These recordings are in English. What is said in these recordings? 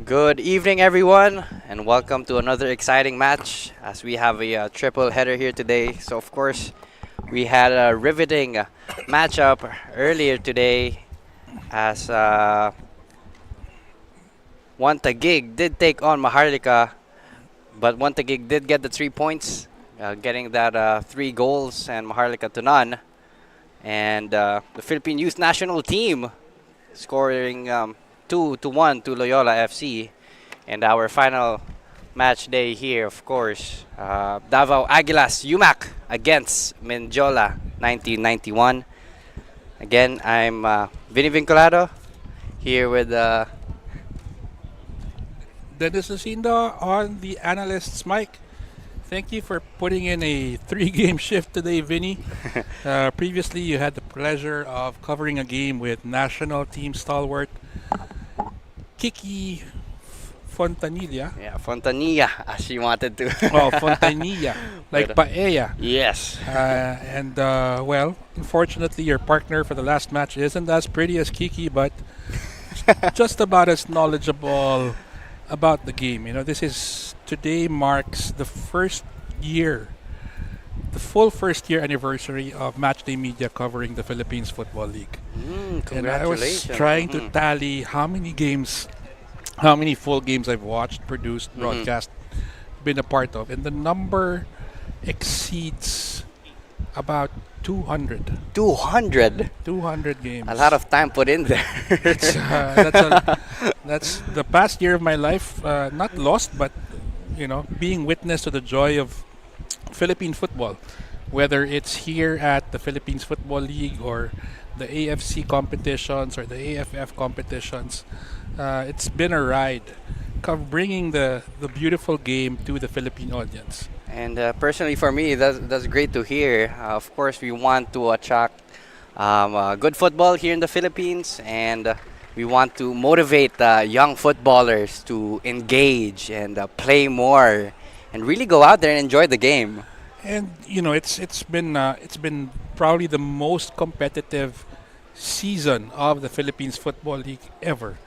Good evening, everyone, and welcome to another exciting match as we have a triple header here today. So, of course, we had a riveting matchup earlier today as Wantagig did take on Maharlika, but Wantagig did get the 3 points, getting that 3 goals and Maharlika to none. And the Philippine Youth National Team scoring 2-1 to Loyola FC. And our final match day here, of course, Davao Aguilas UMAC against Mendiola 1991. Again, I'm Vinny Vinculado here with Dennis Lucinda on the analyst's mic. Thank you for putting in a three-game shift today, Vinny. Previously, you had the pleasure of covering a game with national team stalwart Kiki Fontanilla. yeah, Fontanilla, as she wanted to. Oh, Fontanilla, like But, paella. yes. Well, unfortunately, your partner for the last match isn't as pretty as Kiki, but just about as knowledgeable about the game. Today marks year, the full first year anniversary of Matchday Media covering the Philippines Football League. And I was Congratulations. trying to tally how many full games I've watched, produced, broadcast, been a part of, and the number exceeds about 200. 200. 200 games. A lot of time put in there. That's the past year of my life, not lost, but being witness to the joy of Philippine football, whether it's here at the Philippines Football League or the AFC competitions or the AFF competitions. It's been a ride, bringing the beautiful game to the Philippine audience. And personally, for me, that's great to hear. Of course, we want to attract good football here in the Philippines, and we want to motivate young footballers to engage and play more, and really go out there and enjoy the game. And it's been probably the most competitive season of the Philippines Football League ever,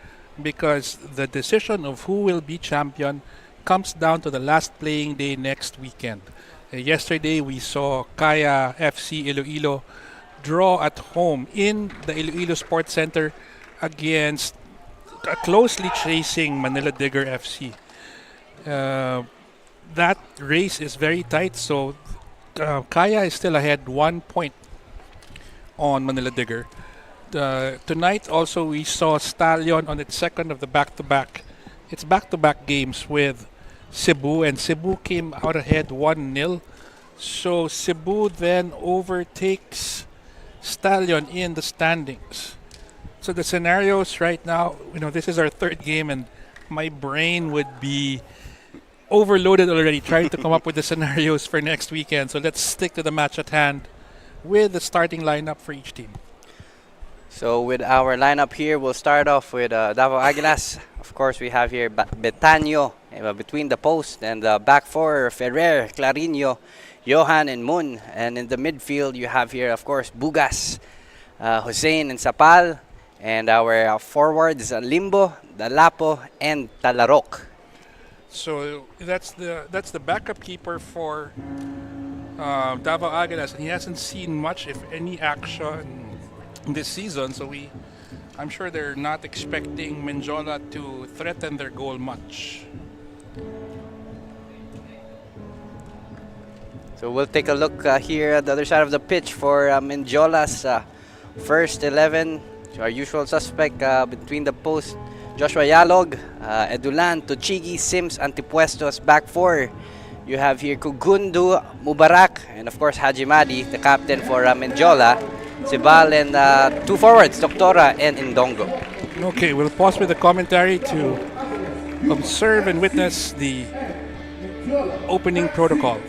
because the decision of who will be champion comes down to the last playing day next weekend. Yesterday we saw Kaya FC Iloilo draw at home in the Iloilo Sports Center against closely chasing Manila Digger FC. Uh, that race is very tight, so Kaya is still ahead 1 point on Manila Digger. Tonight also we saw Stallion on its second of the back-to-back games with Cebu, and Cebu came out ahead 1-0. So Cebu then overtakes Stallion in the standings. So the scenarios right now, this is our third game, and my brain would be overloaded already trying to come up with the scenarios for next weekend. So let's stick to the match at hand with the starting lineup for each team. So with our lineup here, we'll start off with Davao Aguilas. Of course, we have here Betanyo between the post, and back four, Ferrer, Clarino, Johan, and Moon. And in the midfield, you have here, of course, Bugas, Hussein, and Sapal. And our forwards, Limbo, Dalapo, and Talarok. So that's the backup keeper for Davao Aguilas, and he hasn't seen much, if any, action this season. So I'm sure they're not expecting Mendiola to threaten their goal much. So we'll take a look here at the other side of the pitch for Mendiola's first 11. So our usual suspect between the post, Joshua Yalog, Edulan, Tuchigi, Sims, Antipuestos. Back four, you have here Kugundu, Mubarak, and of course Haji Madi, the captain for Mendiola. Sibal, and two forwards, Doctora and Indongo. Okay, we'll pause with the commentary to observe and witness the opening protocol.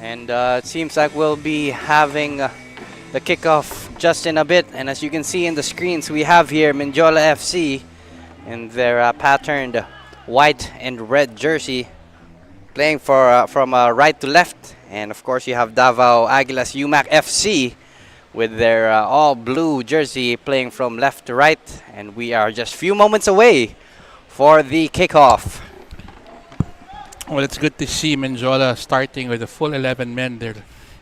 And it seems like we'll be having the kickoff just in a bit. And as you can see in the screens, we have here Mendiola FC in their patterned white and red jersey, playing from right to left. And of course, you have Davao Aguilas UMAC FC with their all blue jersey playing from left to right. And we are just few moments away for the kickoff. Well, it's good to see Mendiola starting with a full 11 men there.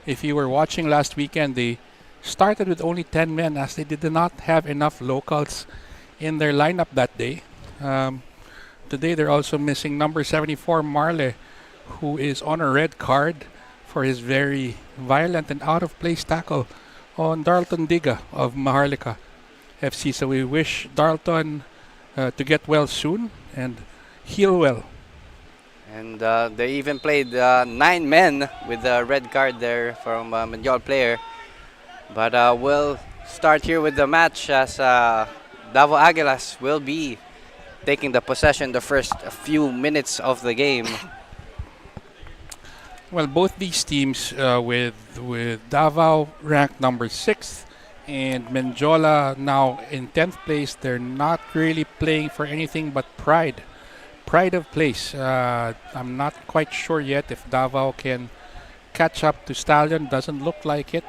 If you were watching last weekend, they started with only 10 men as they did not have enough locals in their lineup that day. Today, they're also missing number 74, Marle, who is on a red card for his very violent and out-of-place tackle on Darlton Diga of Maharlika FC. So we wish Darlton to get well soon and heal well. And they even played 9 men with the red card there from Mendiola player. But we'll start here with the match as Davao Aguilas will be taking the possession the first few minutes of the game. Well, both these teams with Davao ranked number 6th and Mendiola now in 10th place, they're not really playing for anything but pride of place. I'm not quite sure yet if Davao can catch up to Stallion. Doesn't look like it.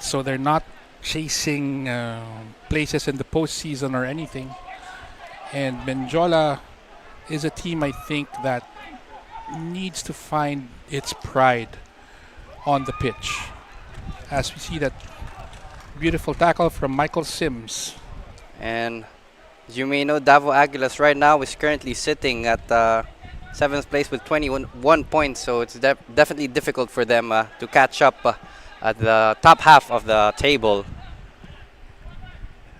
So they're not chasing places in the postseason or anything. And Mendiola is a team, I think, that needs to find its pride on the pitch. As we see that beautiful tackle from Michael Sims. And as you may know, Davao Aguilas right now is currently sitting at 7th place with 21 points. So it's definitely difficult for them to catch up at the top half of the table.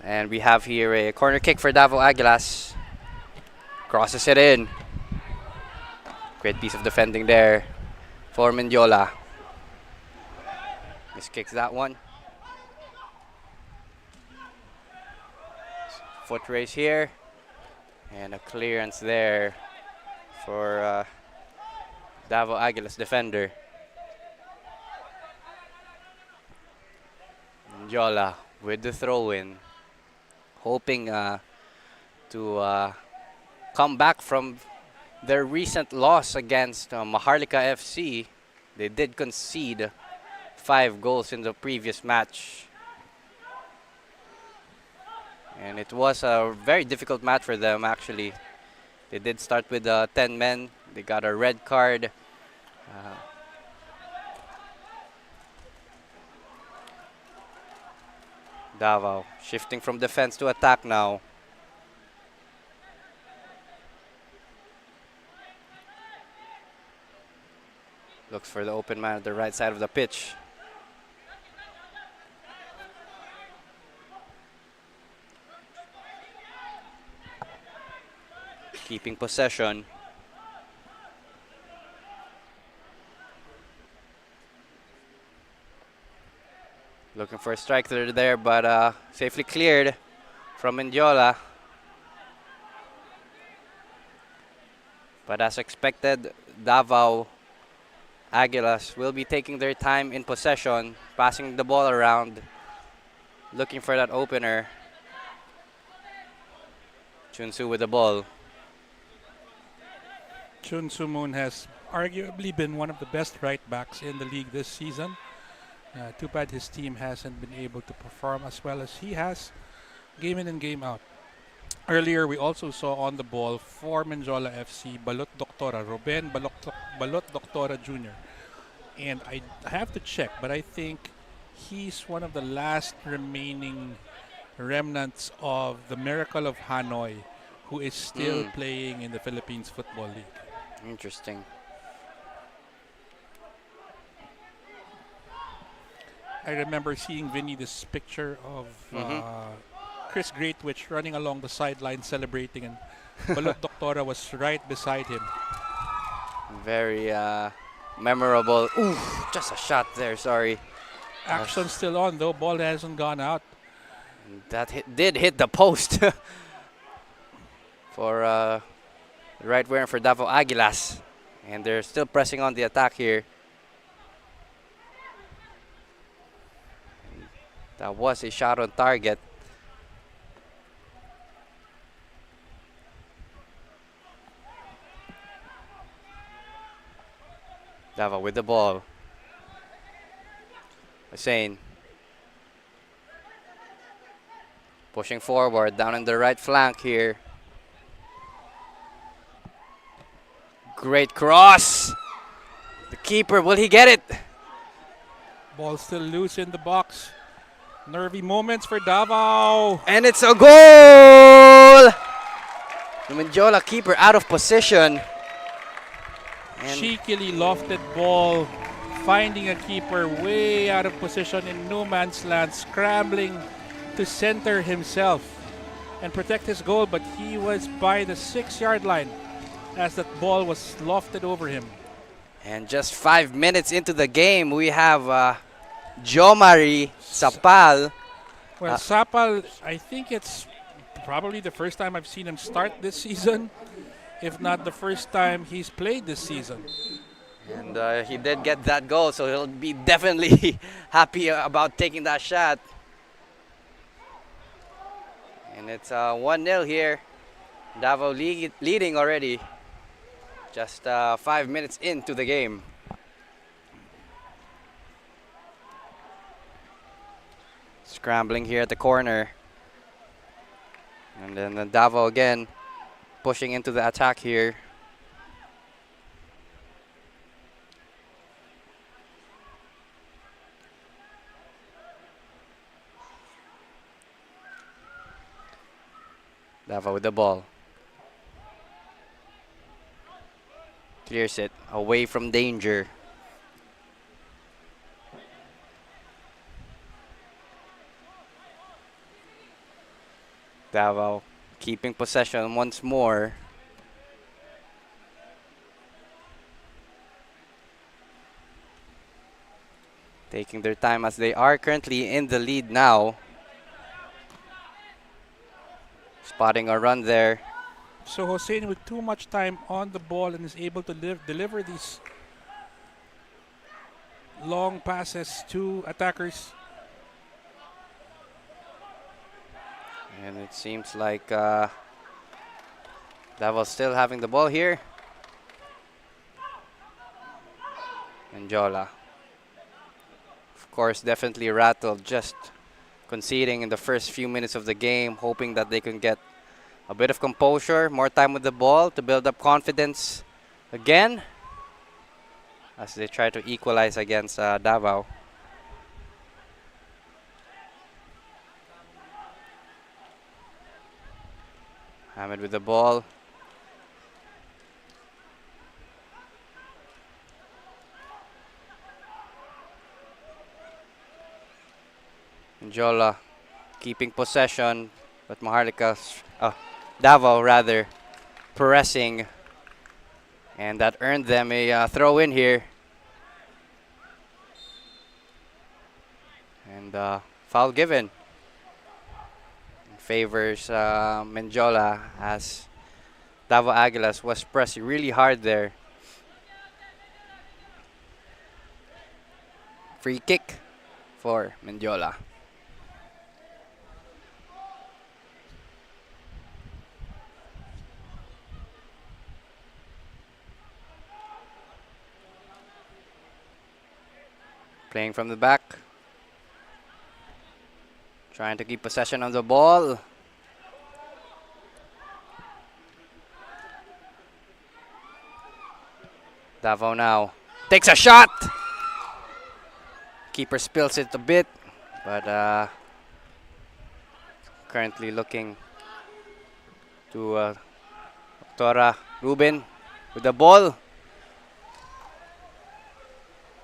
And we have here a corner kick for Davao Aguilas. Crosses it in. Great piece of defending there for Mendiola. Miskicks that one. Foot race here. And a clearance there for Davao Aguilas defender. Mendiola with the throw-in. Hoping to come back from their recent loss against Maharlika FC. They did concede 5 goals in the previous match. And it was a very difficult match for them, actually. They did start with 10 men. They got a red card. Davao shifting from defense to attack now. Looks for the open man at the right side of the pitch. Keeping possession. Looking for a strike there, but safely cleared from Mendiola. But as expected, Davao Aguilas will be taking their time in possession, passing the ball around, looking for that opener. Chunsu with the ball. Chun Sumun has arguably been one of the best right backs in the league this season. Too bad his team hasn't been able to perform as well as he has, game in and game out. Earlier, we also saw on the ball for Mendiola FC, Balot Doctora, Ruben Balot Doctora Jr. And I have to check, but I think he's one of the last remaining remnants of the Miracle of Hanoi, who is still playing in the Philippines Football League. Interesting. I remember seeing Vinny this picture of Chris Greatwich running along the sideline celebrating, and Balot Doctora was right beside him. Very memorable. Ooh, just a shot there, sorry. Action still on though, ball hasn't gone out. That did hit the post for the right winger for Davao Aguilas. And they're still pressing on the attack here. That was a shot on target. Davao with the ball. Hussein pushing forward down on the right flank here. Great cross. The keeper, will he get it? Ball still loose in the box. Nervy moments for Davao. And it's a goal! The Mendiola keeper out of position. And Cheekily lofted ball, finding a keeper way out of position in no man's land, scrambling to center himself and protect his goal, but he was by the 6-yard line as that ball was lofted over him. And just 5 minutes into the game, we have Jomari Sapal. Well, Sapal, I think it's probably the first time I've seen him start this season, if not the first time he's played this season. And he did get that goal, so he'll be definitely happy about taking that shot. And it's 1-0 here. Davao leading already. Just 5 minutes into the game. Scrambling here at the corner. And then Davao again pushing into the attack here. Davao with the ball. Clears it away from danger. Davao keeping possession once more. Taking their time as they are currently in the lead now. Spotting a run there. So Hossein with too much time on the ball and is able to deliver these long passes to attackers. And it seems like Davao still having the ball here. Mendiola. Of course, definitely rattled, just conceding in the first few minutes of the game, hoping that they can get a bit of composure, more time with the ball to build up confidence again as they try to equalize against Davao. Hamid with the ball. Mendiola keeping possession, but Davao rather, pressing, and that earned them a throw in here. And foul given. Favors Mendiola as Davao Aguilas was pressing really hard there. Free kick for Mendiola. Playing from the back. Trying to keep possession of the ball. Davao now takes a shot. Keeper spills it a bit, but currently looking to Tora Ruben with the ball.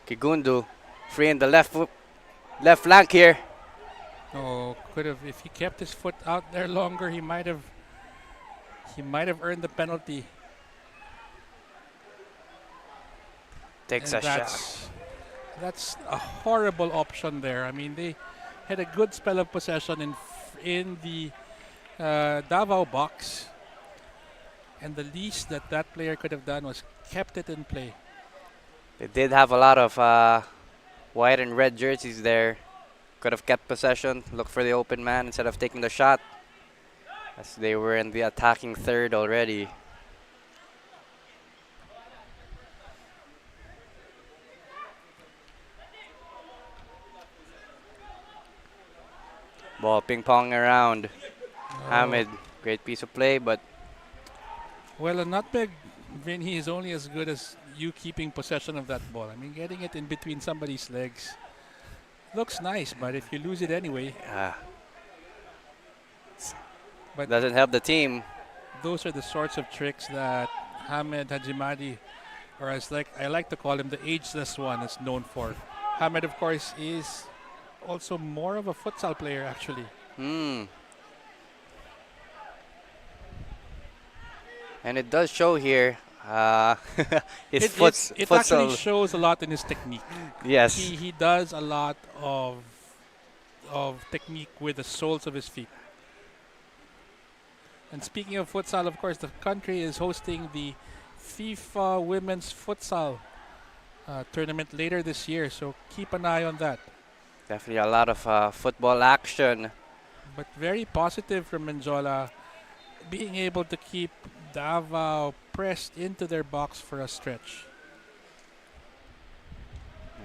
Kigundu free in the left flank here. Oh, could have, if he kept his foot out there longer, he might have earned the penalty. Takes And a shot. That's a horrible option there. I mean, they had a good spell of possession in the Davao box, and the least that player could have done was kept it in play. They did have a lot of white and red jerseys there could have kept possession, looked for the open man instead of taking the shot, as they were in the attacking third already. Ball ping pong around. Oh. Hamid, great piece of play, but Well, a nutmeg, Vinny, is only as good as you keeping possession of that ball. I mean, getting it in between somebody's legs looks nice, but if you lose it anyway, uh, but doesn't help the team. those are the sorts of tricks that Hamed Hajimadi, or as like I like to call him, the ageless one, is known for. Hamed, of course, is also more of a futsal player, actually. Hmm. And it does show here. His It actually futsal. shows a lot in his technique. Yes. He does a lot of technique with the soles of his feet. And speaking of futsal, of course, the country is hosting the FIFA Women's Futsal tournament later this year, so keep an eye on that. Definitely a lot of football action. But very positive from Mendiola, being able to keep Davao pressed into their box for a stretch.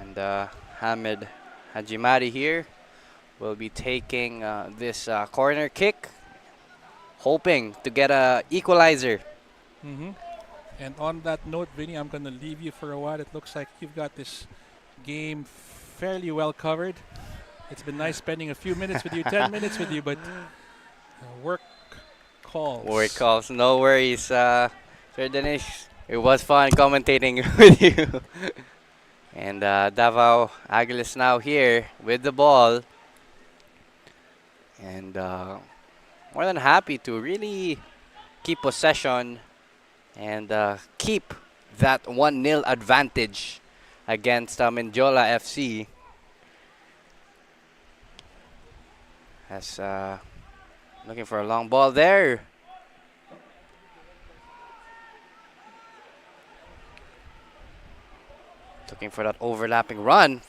And Hamid Hajimari here will be taking this corner kick, hoping to get a equalizer. hmm And on that note, Vinny, I'm going to leave you for a while. It looks like you've got this game fairly well covered. It's been nice spending a few minutes with you, 10 minutes with you, but work calls. Work calls, no worries, Sir Dinesh. It was fun commentating with you. And Davao Aguilas now here with the ball. And more than happy to really keep possession and keep that 1-0 advantage against Mendiola FC. As looking for a long ball there. Looking for that overlapping run.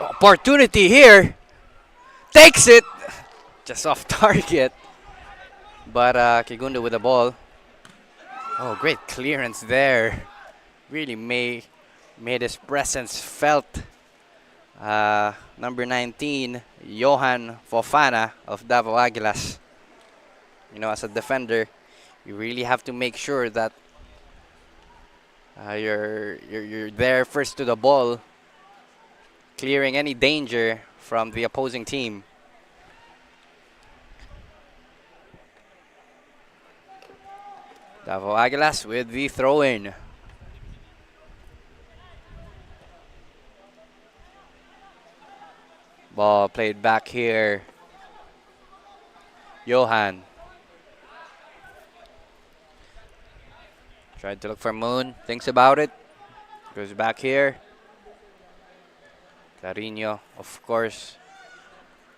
Opportunity here. Takes it. Just off target. But Kigundo with the ball. Oh, great clearance there. Really made his presence felt. Number 19, Johan Fofana of Davao Aguilas. You know, as a defender, you really have to make sure that you're there first to the ball, clearing any danger from the opposing team. Davao Aguilas with the throw-in. Ball played back here. Johan. Tried to look for Moon. Thinks about it. Goes back here. Carino, of course,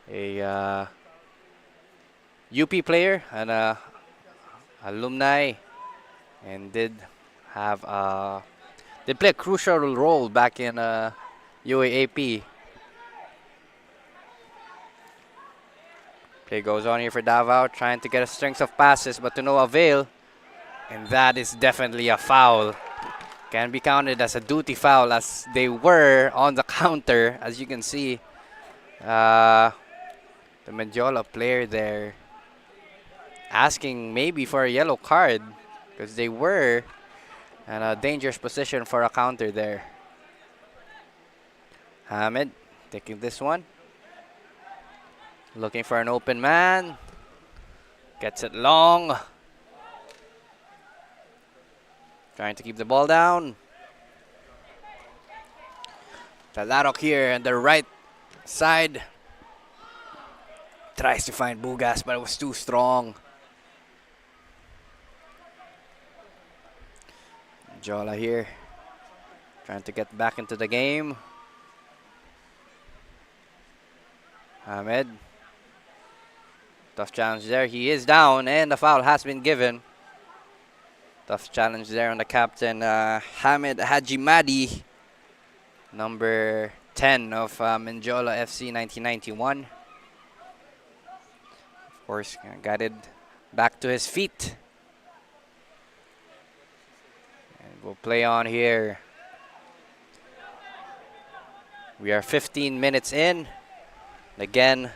a UP player and alumni, and did play a crucial role back in UAAP. Play goes on here for Davao, trying to get a strength of passes, but to no avail. And that is definitely a foul. Can be counted as a duty foul, as they were on the counter, as you can see. The Mendiola player there asking maybe for a yellow card, because they were in a dangerous position for a counter there. Hamid taking this one. Looking for an open man. Gets it long. Trying to keep the ball down. Talarok here on the right side. Tries to find Bugas, but it was too strong. Jola here. Trying to get back into the game. Ahmed. Tough challenge there. He is down, and the foul has been given. Tough challenge there on the captain, Hamid Hajimadi, number 10 of Mendiola FC 1991. Of course, guided back to his feet. And we'll play on here. We are 15 minutes in. Again,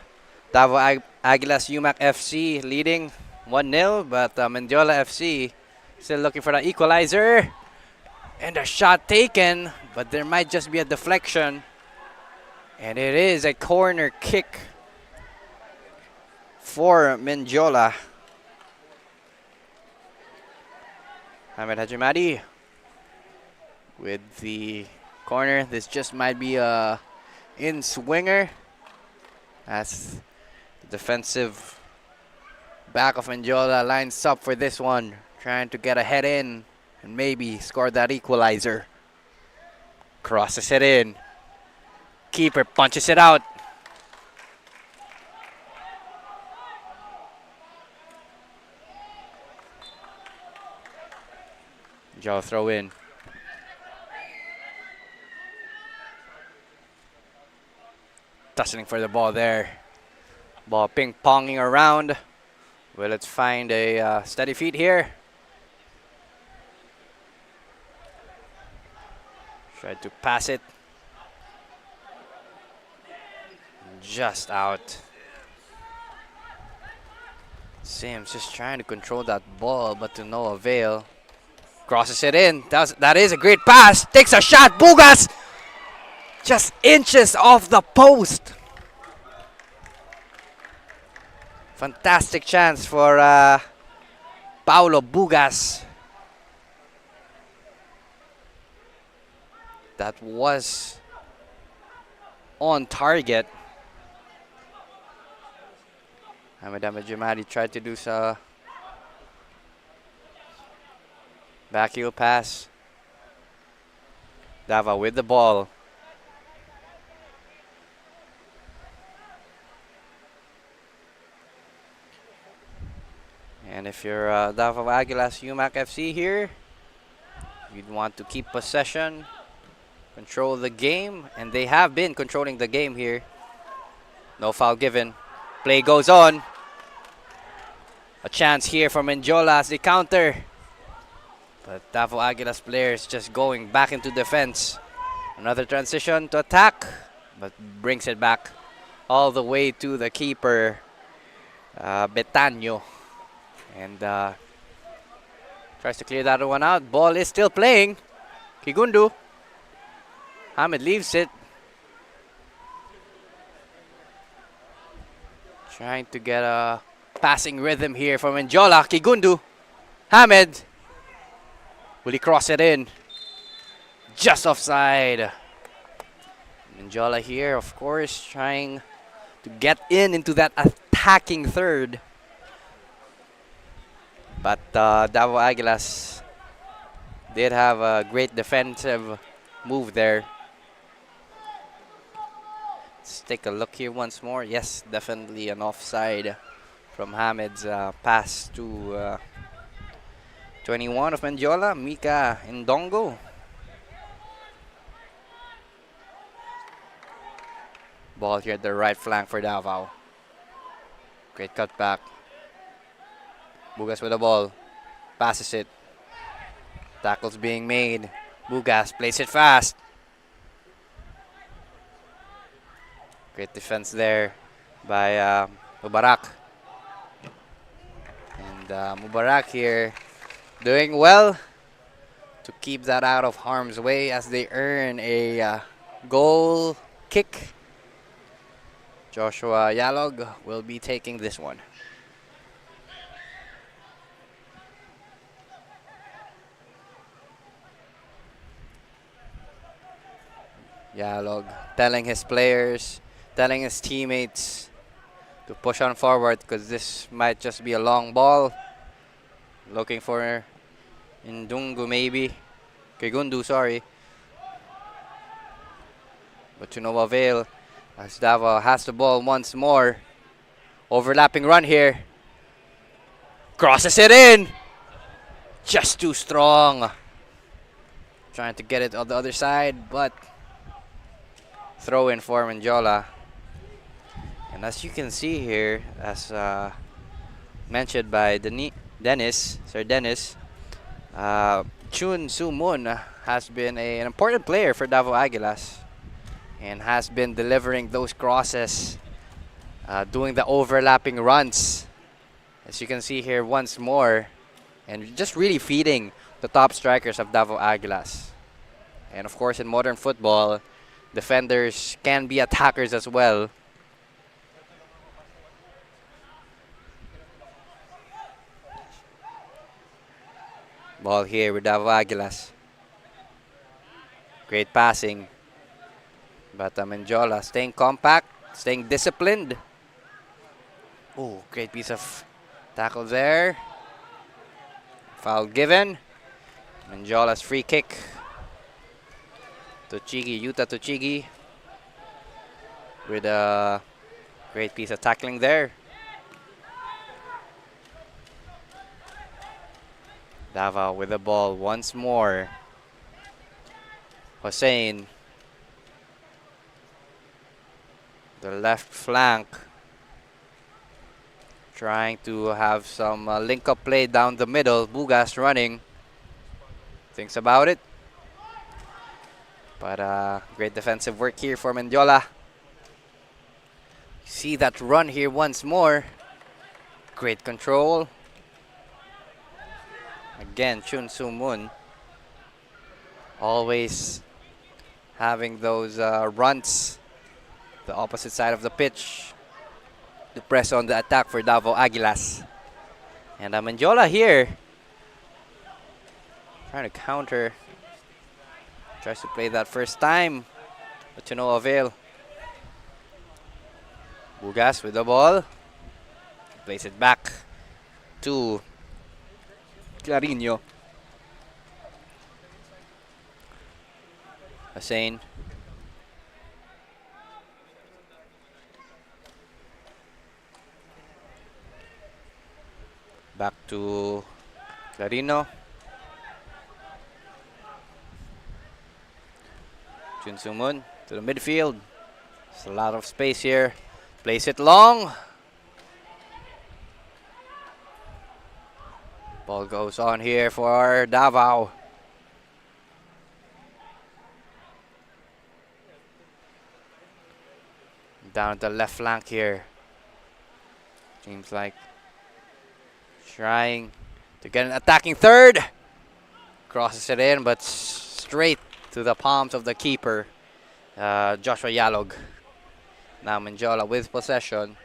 Davao Aguilas UMAC FC leading 1-0, but Mendiola FC still looking for the equalizer. And a shot taken, but there might just be a deflection. And it is a corner kick for Mendiola. Ahmed Hajimadi with the corner. This just might be a in-swinger as the defensive back of Mendiola lines up for this one, trying to get a head in and maybe score that equalizer. Crosses it in. Keeper punches it out. Joe throw in. Tussling for the ball there. Ball ping-ponging around. Well, let's find a steady feet here. Tried to pass it. Just out. Sims just trying to control that ball, but to no avail. Crosses it in. That is a great pass. Takes a shot. Bugas! Just inches off the post. Fantastic chance for Paulo Bugas. That was on target. Ahmed Jamadi tried to do so. Back heel pass. Davao with the ball. And if you're Davao Aguilas UMAC FC here, you'd want to keep possession, control the game, and they have been controlling the game here. No foul given. Play goes on. A chance here for Mendiola as they counter. But Davao Aguilas players just going back into defense. Another transition to attack, but brings it back all the way to the keeper, Betanyo. And tries to clear that one out. Ball is still playing. Kigundu. Hamid leaves it. Trying to get a passing rhythm here from Mendiola. Kigundu. Hamid. Will he cross it in? Just offside. Mendiola here, of course, trying to get into that attacking third. But Davao Aguilas did have a great defensive move there. Let's take a look here once more. Yes, definitely an offside from Hamid's pass to 21 of Mendiola, Mika Ndongo. Ball here at the right flank for Davao. Great cutback. Bugas with the ball. Passes it. Tackles being made. Bugas plays it fast. Great defense there by Mubarak. And Mubarak here doing well to keep that out of harm's way as they earn a goal kick. Joshua Yalog will be taking this one. Yalog telling his players, telling his teammates to push on forward because this might just be a long ball. Looking for Ndungu maybe. Kigundu, sorry. But to no avail as Davao has the ball once more. Overlapping run here. Crosses it in. Just too strong. Trying to get it on the other side, but throw in for Mendiola. And as you can see here, as mentioned by Sir Dennis, Chun Soo Moon has been an important player for Davao Aguilas and has been delivering those crosses, doing the overlapping runs. As you can see here once more, and just really feeding the top strikers of Davao Aguilas. And of course, in modern football, defenders can be attackers as well. Ball here with Davao Aguilas. Great passing. But Mendiola staying compact, staying disciplined. Oh, great piece of tackle there. Foul given. Mendiola's free kick. Yuta Tochigi with a great piece of tackling there. Davao with the ball once more. Hossein. The left flank. Trying to have some link-up play down the middle. Bugas running. Thinks about it. But great defensive work here for Mendiola. See that run here once more. Great control. Again, Chun Soo Moon. Always having those runs. The opposite side of the pitch. To press on the attack for Davao Aguilas. And Mendiola here. Trying to counter. Tries to play that first time. But to no avail. Bugas with the ball. Plays it back to Clarino. Hussein. Back to Clarino. Chun Soo Moon to the midfield. There's a lot of space here. Plays it long. Ball goes on here for Davao. Down the left flank here. Seems like trying to get an attacking third. Crosses it in, but straight to the palms of the keeper, Joshua Yalog. Now Mendiola with possession.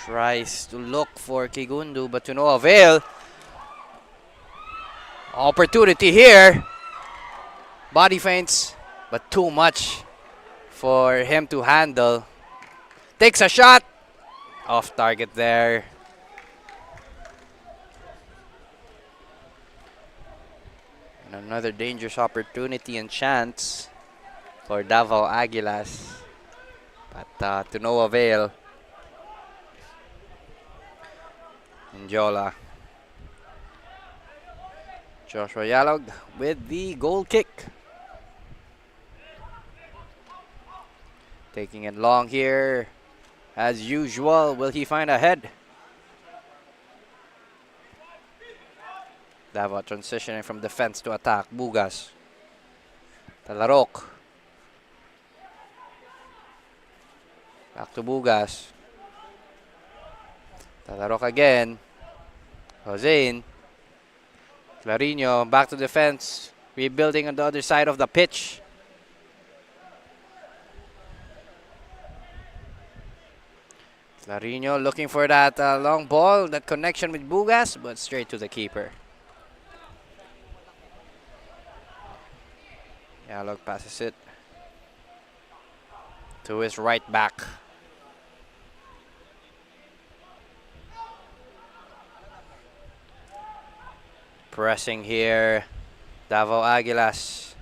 Tries to look for Kigundu, but to no avail. Opportunity here. Body feints, but too much for him to handle. Takes a shot. Off target there. And another dangerous opportunity and chance for Davao Aguilas. But to no avail. Mendiola. Joshua Yalog with the goal kick. Taking it long here. As usual, will he find a head? Davao transitioning from defense to attack. Bugas. Talarok. Back to Bugas. Talarok again. Hossein. Clarino back to defense. Rebuilding on the other side of the pitch. Clarino looking for that long ball, that connection with Bugas, but straight to the keeper. Yalog passes it to his right back. Pressing here, Davao Aguilas.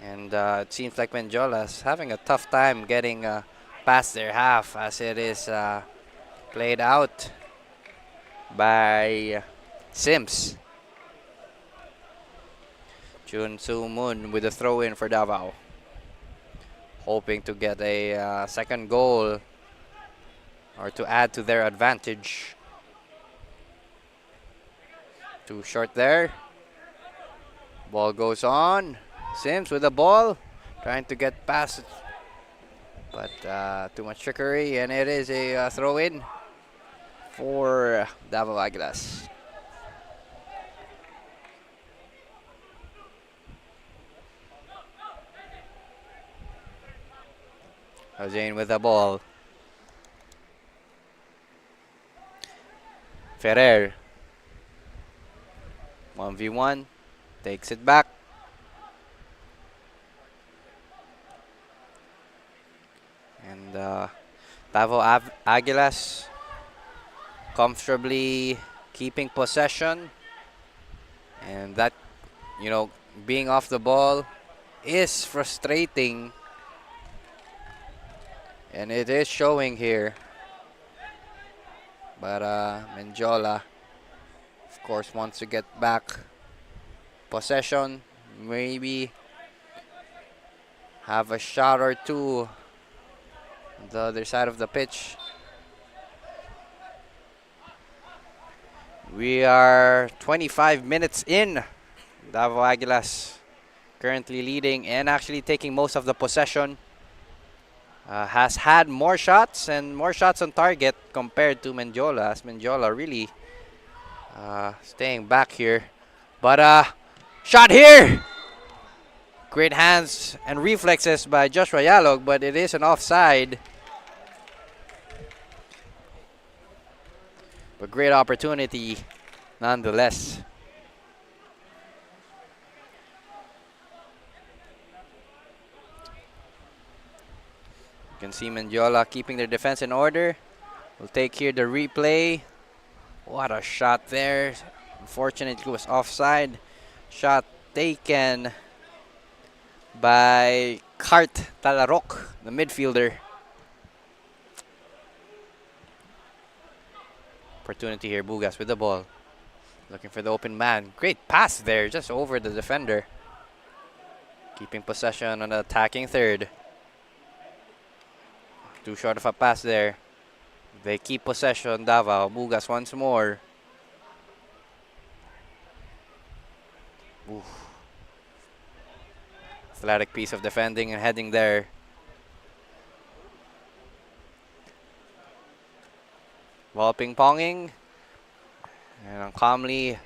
And it seems like Mendiola's having a tough time getting past their half, as it is played out by Sims. Chun Soo Moon with a throw in for Davao. Hoping to get a second goal or to add to their advantage. Too short there. Ball goes on. Sims with the ball. Trying to get past it. But too much trickery. And it is a throw in for Davao Aguilas. Jane with the ball. Ferrer. 1v1. Takes it back. And Davao Aguilas comfortably keeping possession. And that, being off the ball is frustrating. And it is showing here. But Mendiola, of course, wants to get back possession. Maybe have a shot or two on the other side of the pitch. We are 25 minutes in. Davao Aguilas currently leading and actually taking most of the possession. Has had more shots and more shots on target compared to Mendiola, as Mendiola really staying back here. But shot here! Great hands and reflexes by Joshua Yalog, but it is an offside. But great opportunity nonetheless. You can see Mendiola keeping their defense in order. We'll take here the replay. What a shot there. Unfortunately, it was offside. Shot taken by Cart Talarok, the midfielder. Opportunity here, Bugas with the ball. Looking for the open man. Great pass there, just over the defender. Keeping possession on the attacking third. Too short of a pass there. They keep possession, Davao. Bugas once more. Oof. Athletic piece of defending and heading there. Ball ping-ponging. And calmly,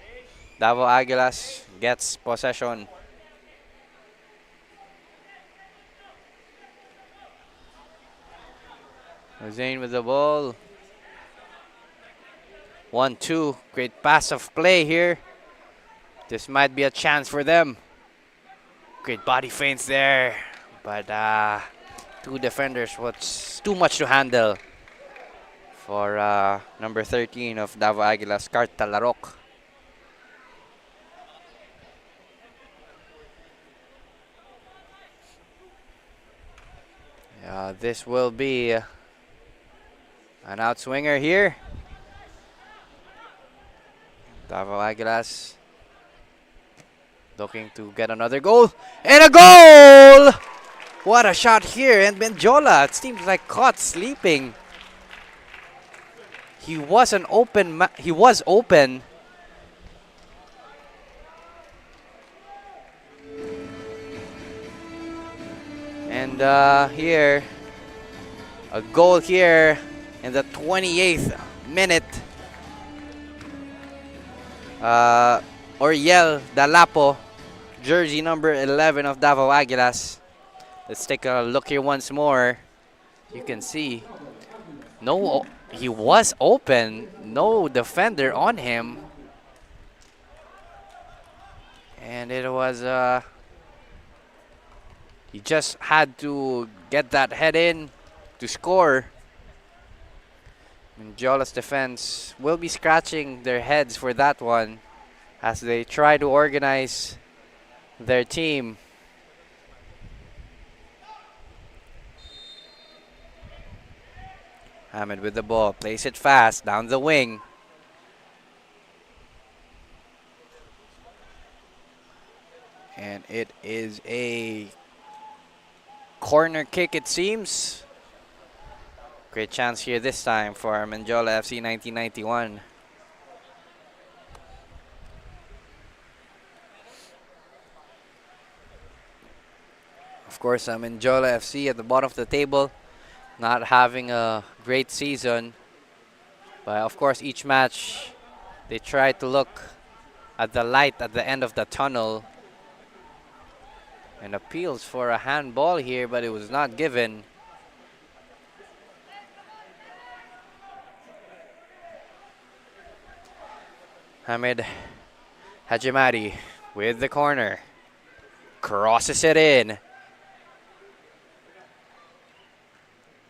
Davao Aguilas gets possession. Zayn with the ball. 1-2. Great pass of play here. This might be a chance for them. Great body feints there. But two defenders, what's too much to handle for number 13 of Davao Aguilas, Cart Talarok. This will be an outswinger here. Davao Aguilas looking to get another goal. And a goal! What a shot here. And Mendiola, it seems like caught sleeping. He was open. And here, a goal here in the 28th minute. Oriel Dalapo, jersey number 11 of Davao Aguilas. Let's take a look here once more. You can see, he was open, no defender on him. And it was, he just had to get that head in to score. Mendiola's defense will be scratching their heads for that one as they try to organize their team. Ahmed with the ball, plays it fast down the wing. And it is a corner kick, it seems. Great chance here this time for Mendiola FC 1991. Of course, Mendiola FC at the bottom of the table, not having a great season. But of course, each match, they try to look at the light at the end of the tunnel. And appeals for a handball here, but it was not given. Hamid Hajimari with the corner. Crosses it in.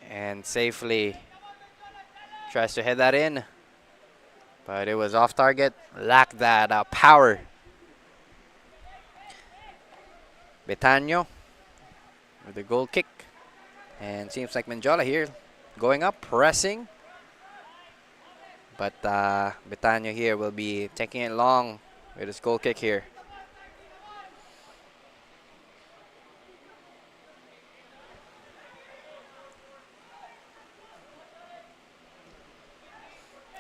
And safely tries to head that in. But it was off target. Lacked that power. Betano with the goal kick. And seems like Mendiola here going up, pressing. But Betano here will be taking it long with his goal kick here.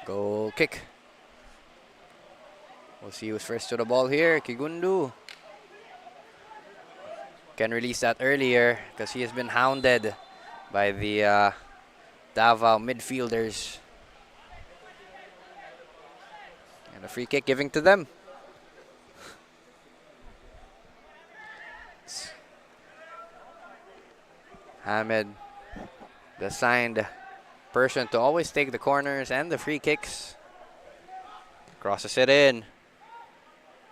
Goal kick. We'll see who's first to the ball here. Kigundu can release that earlier because he has been hounded by the Davao midfielders. And a free kick giving to them. Hamid, the assigned person to always take the corners and the free kicks. Crosses it in.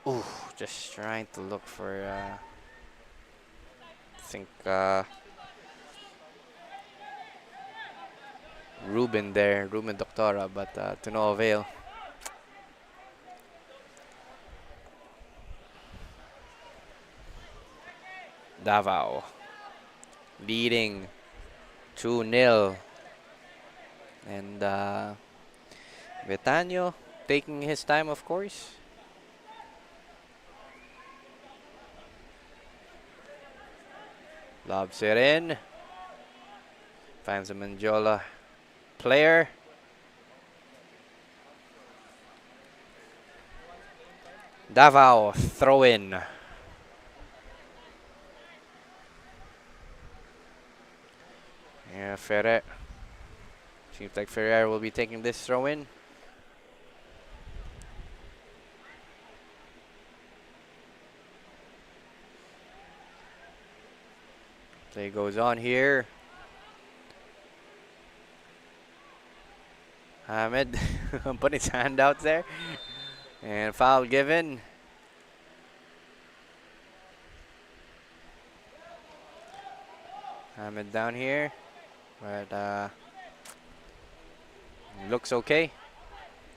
Ooh, just trying to look for, I think, Ruben Doctora, but to no avail. Davao leading 2-0. And Betano taking his time, of course. Lobs it in. Finds a Mendiola player. Davao throw in. Yeah, Ferrer. Seems like Ferrer will be taking this throw in. Play goes on here. Hamid put his hand out there. And foul given. Hamid down here. But looks okay.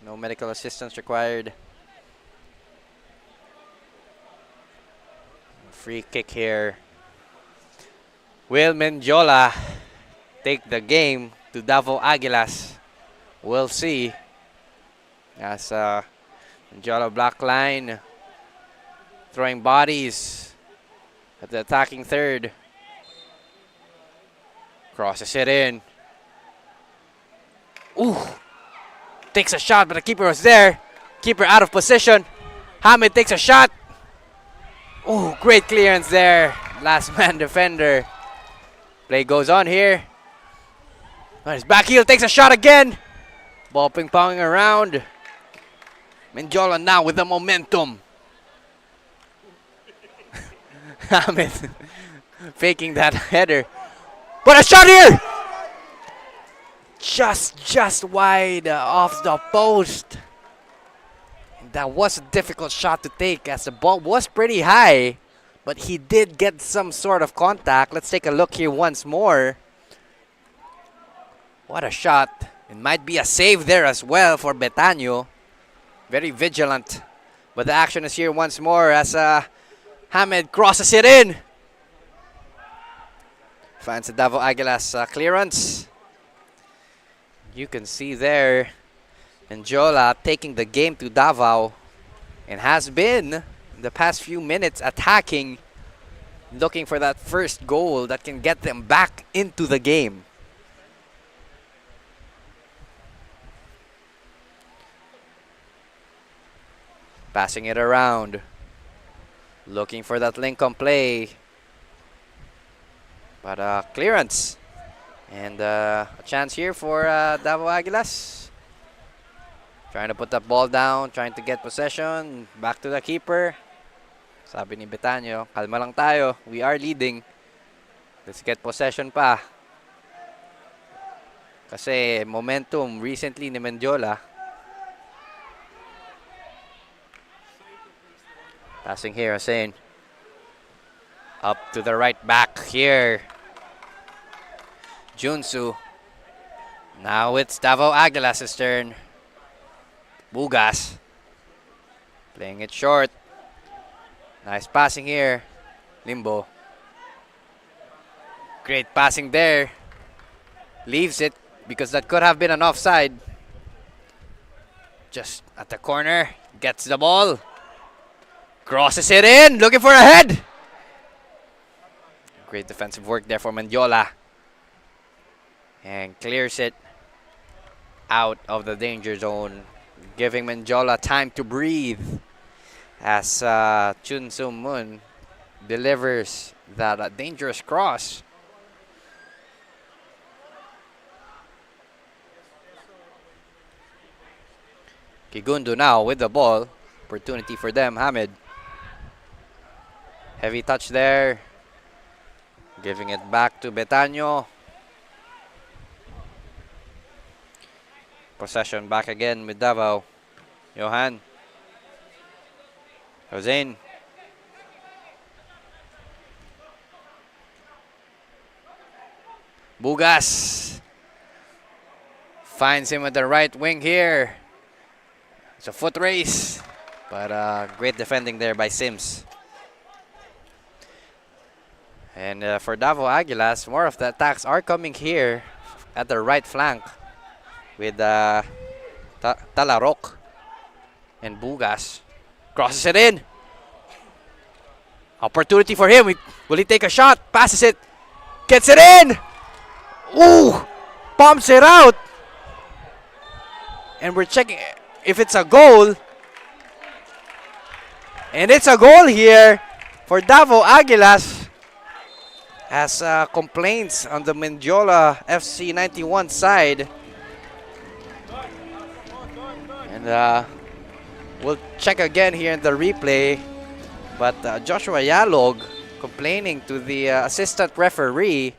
No medical assistance required. Free kick here. Will Mendiola take the game to Davao Aguilas? We'll see. As Mendiola black line throwing bodies at the attacking third. Crosses it in. Ooh. Takes a shot, but the keeper was there. Keeper out of position. Hamid takes a shot. Ooh, great clearance there. Last man defender. Play goes on here. His back heel takes a shot again. Ball ping-ponging around. Mendiola now with the momentum. Hamid faking that header. But a shot here! Just wide off the post. That was a difficult shot to take as the ball was pretty high. But he did get some sort of contact. Let's take a look here once more. What a shot. It might be a save there as well for Betano. Very vigilant. But the action is here once more as Hamid crosses it in. Finds the Davao Aguilas clearance. You can see there Mendiola taking the game to Davao and has been the past few minutes attacking, looking for that first goal that can get them back into the game. Passing it around. Looking for that link-on play. But clearance. And a chance here for Davao Aguilas. Trying to put that ball down, trying to get possession. Back to the keeper. Sabi ni Betanyo, kalma lang tayo. We are leading. Let's get possession pa. Kasi momentum recently ni Mendiola. Passing here, Hussein. Up to the right back here. Junsu. Now it's Davao Aguilas' turn. Bugas. Playing it short. Nice passing here. Limbo. Great passing there. Leaves it because that could have been an offside. Just at the corner. Gets the ball. Crosses it in. Looking for a head. Great defensive work there for Mendiola. And clears it out of the danger zone. Giving Mendiola time to breathe. As Chun Sum Moon delivers that dangerous cross. Kigundu now with the ball. Opportunity for them, Hamid. Heavy touch there. Giving it back to Betanyo. Possession back again with Davao. Johan. Hossein. Bugas. Finds him at the right wing here. It's a foot race. But great defending there by Sims. And for Davao Aguilas, more of the attacks are coming here at the right flank with Talarok and Bugas. Crosses it in. Opportunity for him. Will he take a shot? Passes it. Gets it in. Ooh! Pumps it out. And we're checking if it's a goal. And it's a goal here for Davao Aguilas. As complaints on the Mendiola FC 91 side. And we'll check again here in the replay. But Joshua Yalog complaining to the assistant referee,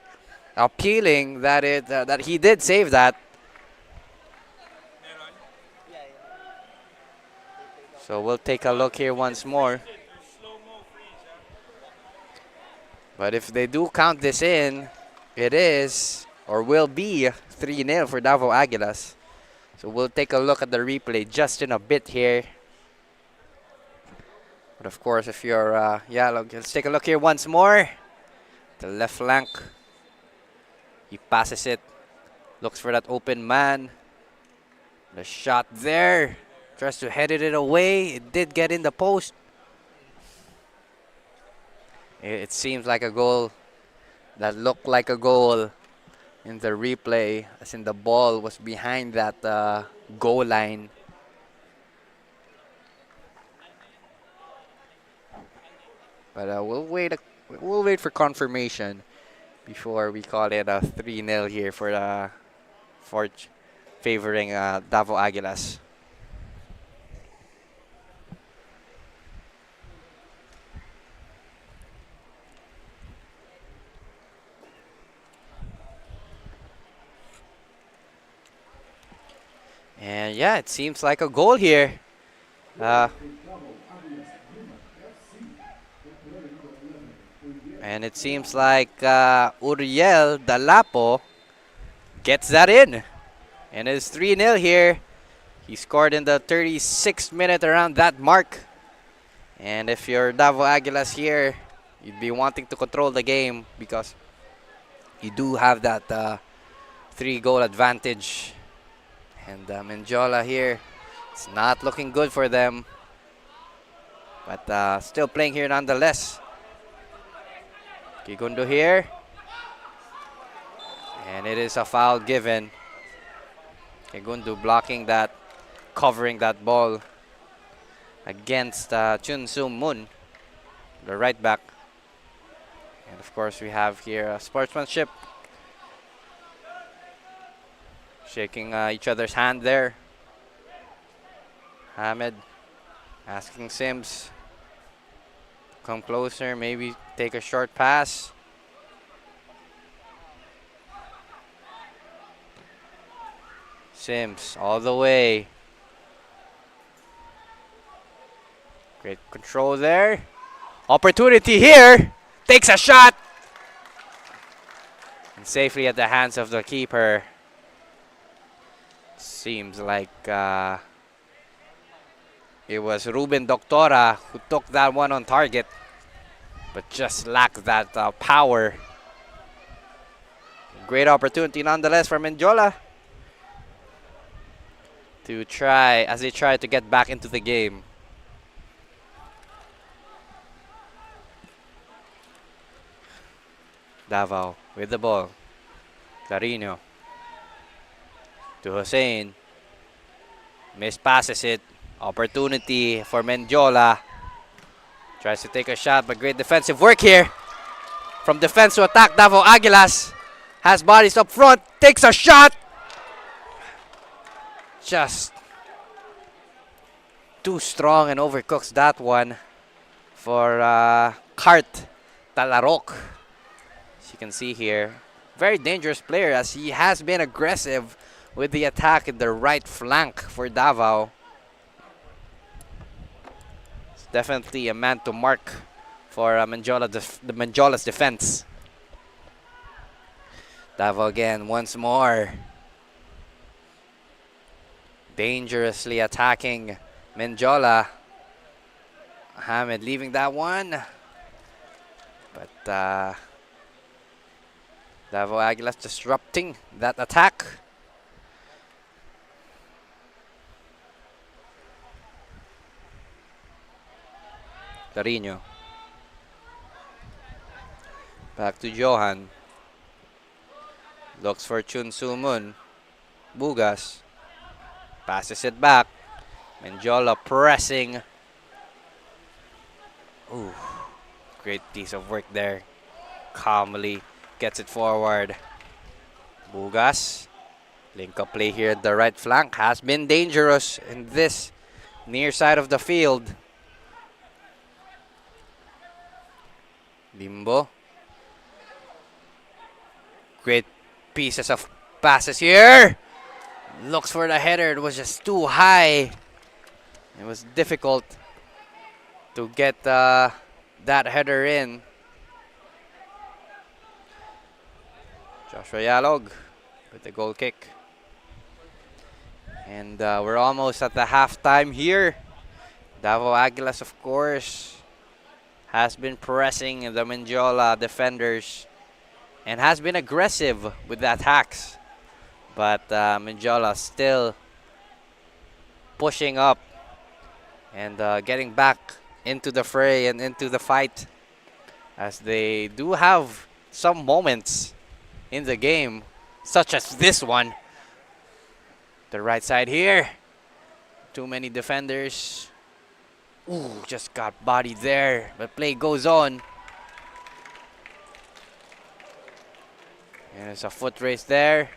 appealing that that he did save that. So we'll take a look here once more. But if they do count this in, it is or will be 3-0 for Davao Aguilas. So we'll take a look at the replay just in a bit here. But of course, if you're let's take a look here once more. The left flank. He passes it. Looks for that open man. The shot there. Tries to head it away. It did get in the post. It seems like a goal that looked like a goal in the replay, as in the ball was behind that goal line. But we'll wait for confirmation before we call it a 3-0 here for favoring Davao Aguilas. And yeah, it seems like a goal here. And it seems like Uriel Dalapo gets that in. And it's 3-0 here. He scored in the 36th minute around that mark. And if you're Davao Aguilas here, you'd be wanting to control the game because you do have that 3-goal advantage. And Mendiola here, it's not looking good for them. But still playing here nonetheless. Kigundo here. And it is a foul given. Kigundo blocking that, covering that ball against Chun Soo Moon, the right back. And of course, we have here sportsmanship. Shaking each other's hand there. Hamed asking Sims to come closer, maybe take a short pass. Sims all the way. Great control there. Opportunity here. Takes a shot. And safely at the hands of the keeper. Seems like it was Ruben Doctora who took that one on target, but just lacked that power. Great opportunity nonetheless for Mendiola to try, as they try to get back into the game. Davao with the ball. Clarino to Hussein. Mispasses it. Opportunity for Mendiola. Tries to take a shot, but great defensive work here. From defense to attack, Davao Aguilas has bodies up front. Takes a shot. Just too strong and overcooks that one for Cart Talarok. As you can see here, very dangerous player as he has been aggressive with the attack in the right flank for Davao. It's definitely a man to mark for the Mendiola's defense. Davao again once more. Dangerously attacking Mendiola. Hamed leaving that one. But Davao Aguilas disrupting that attack. Carino. Back to Johan. Looks for Chun Soo Moon. Bugas. Passes it back. Mendiola pressing. Ooh. Great piece of work there. Calmly gets it forward. Bugas. Link up play here at the right flank. Has been dangerous in this near side of the field. Limbo. Great pieces of passes here. Looks for the header. It was just too high. It was difficult to get that header in. Joshua Yalog with the goal kick. And we're almost at the halftime here. Davao Aguilas, of course, has been pressing the Mendiola defenders and has been aggressive with the attacks. But Mendiola still pushing up and getting back into the fray and into the fight, as they do have some moments in the game, such as this one. The right side here. Too many defenders. Ooh, just got bodied there, but play goes on. And there's a foot race there.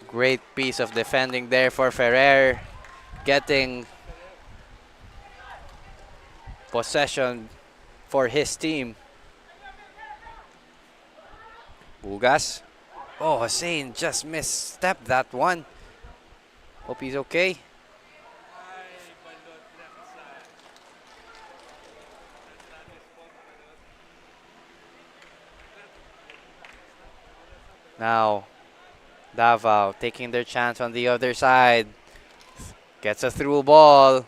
Great piece of defending there for Ferrer, getting possession for his team. Bugas. Oh, Hussein just misstepped that one. Hope he's okay. Now, Davao taking their chance on the other side. Gets a through ball.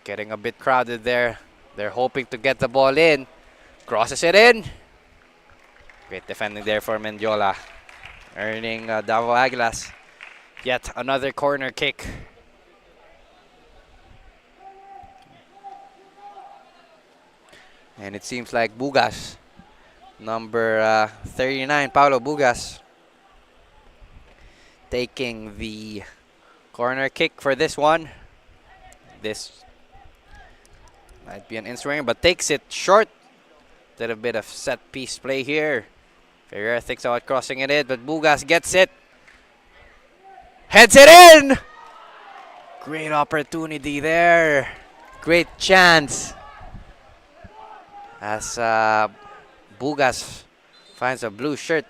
Getting a bit crowded there. They're hoping to get the ball in. Crosses it in. Great defending there for Mendiola. Earning Davao Aguilas yet another corner kick. And it seems like Bugas, number 39, Paulo Bugas, taking the corner kick for this one. This might be an in-swing, but takes it short. Did a bit of set piece play here. Ferreira thinks about crossing it in, but Bugas gets it. Heads it in! Great opportunity there. Great chance. As Bugas finds a blue shirt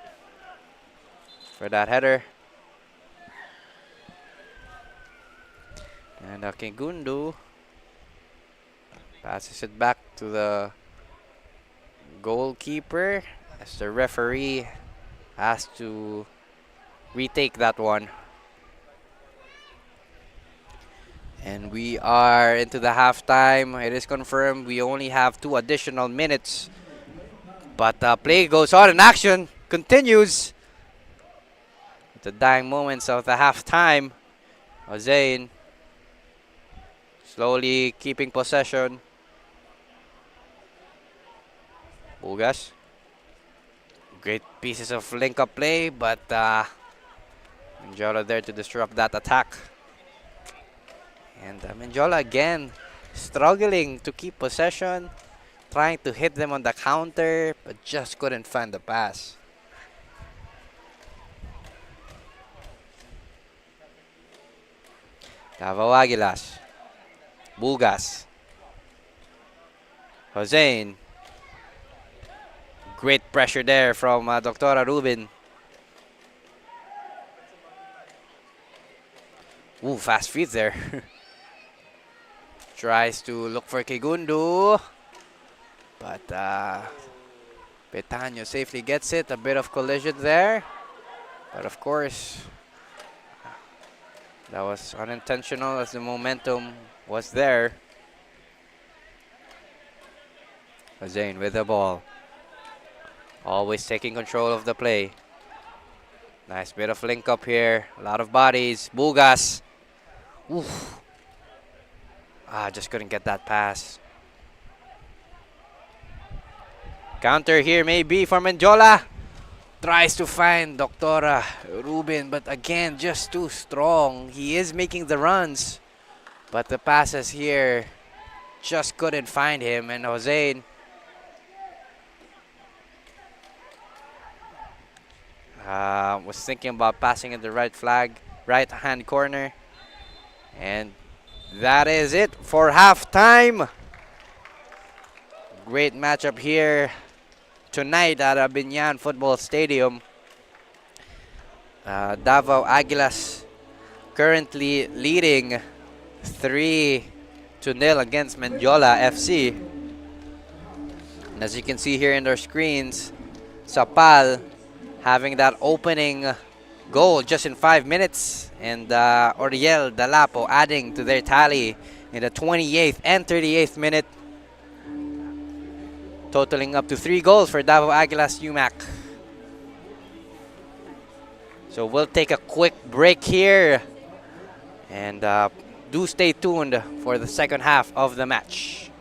for that header. And Kingundu passes it back to the goalkeeper as the referee has to retake that one. And we are into the halftime. It is confirmed we only have 2 additional minutes. But play goes on and action continues. The dying moments of the halftime. Hossein slowly keeping possession. Bugas. Great pieces of link-up play, but Mendiola there to disrupt that attack. And Mendiola again struggling to keep possession, trying to hit them on the counter, but just couldn't find the pass. Davao Aguilas. Bugas. Hossein. Great pressure there from Dr. Rubin. Ooh, fast feet there. Tries to look for Kigundu. But Petano safely gets it. A bit of collision there. But of course, that was unintentional as the momentum was there. Hossein with the ball. Always taking control of the play. Nice bit of link up here. A lot of bodies. Bugas. Oof. Just couldn't get that pass. Counter here maybe for Mendiola. Tries to find Dr. Rubin, but again, just too strong. He is making the runs, but the passes here just couldn't find him. And Hossein was thinking about passing in the right hand corner. And that is it for halftime. Great matchup here tonight at Binyan Football Stadium. Davao Aguilas currently leading 3-0 against Mendiola FC. And as you can see here in our screens, Sapal having that opening goal just in 5 minutes, and Oriel Dalapo adding to their tally in the 28th and 38th minute, totaling up to 3 goals for Davao Aguilas UMAC. So we'll take a quick break here, and do stay tuned for the second half of the match.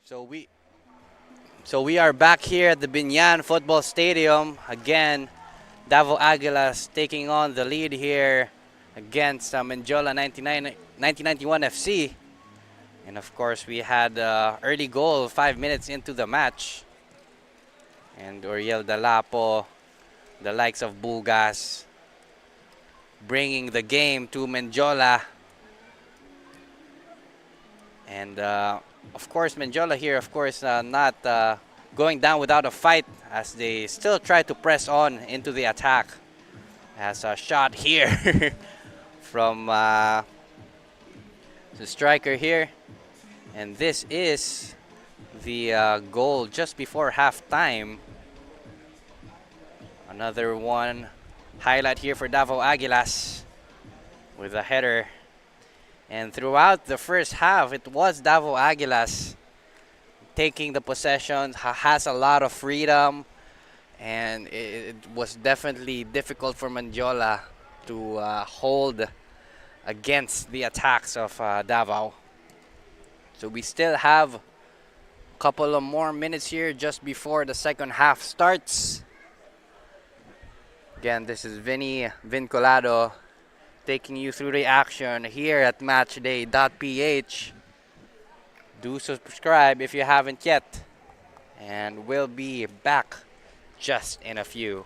So we are back here at the Binyan Football Stadium again. Davao Aguilas taking on the lead here against Mendiola 1991 FC. And of course, we had early goal 5 minutes into the match. And Oriel Dalapo, the likes of Bugas, bringing the game to Mendiola. And of course, Mendiola here, of course, not going down without a fight as they still try to press on into the attack. Has a shot here from the striker here. And this is the goal just before halftime. Another one highlight here for Davao Aguilas with a header. And throughout the first half, it was Davao Aguilas taking the possession, has a lot of freedom, and it was definitely difficult for Mendiola to hold against the attacks of Davao. So we still have a couple of more minutes here just before the second half starts. Again, this is Vinny Vinculado taking you through the action here at matchday.ph. Do subscribe if you haven't yet, and we'll be back just in a few.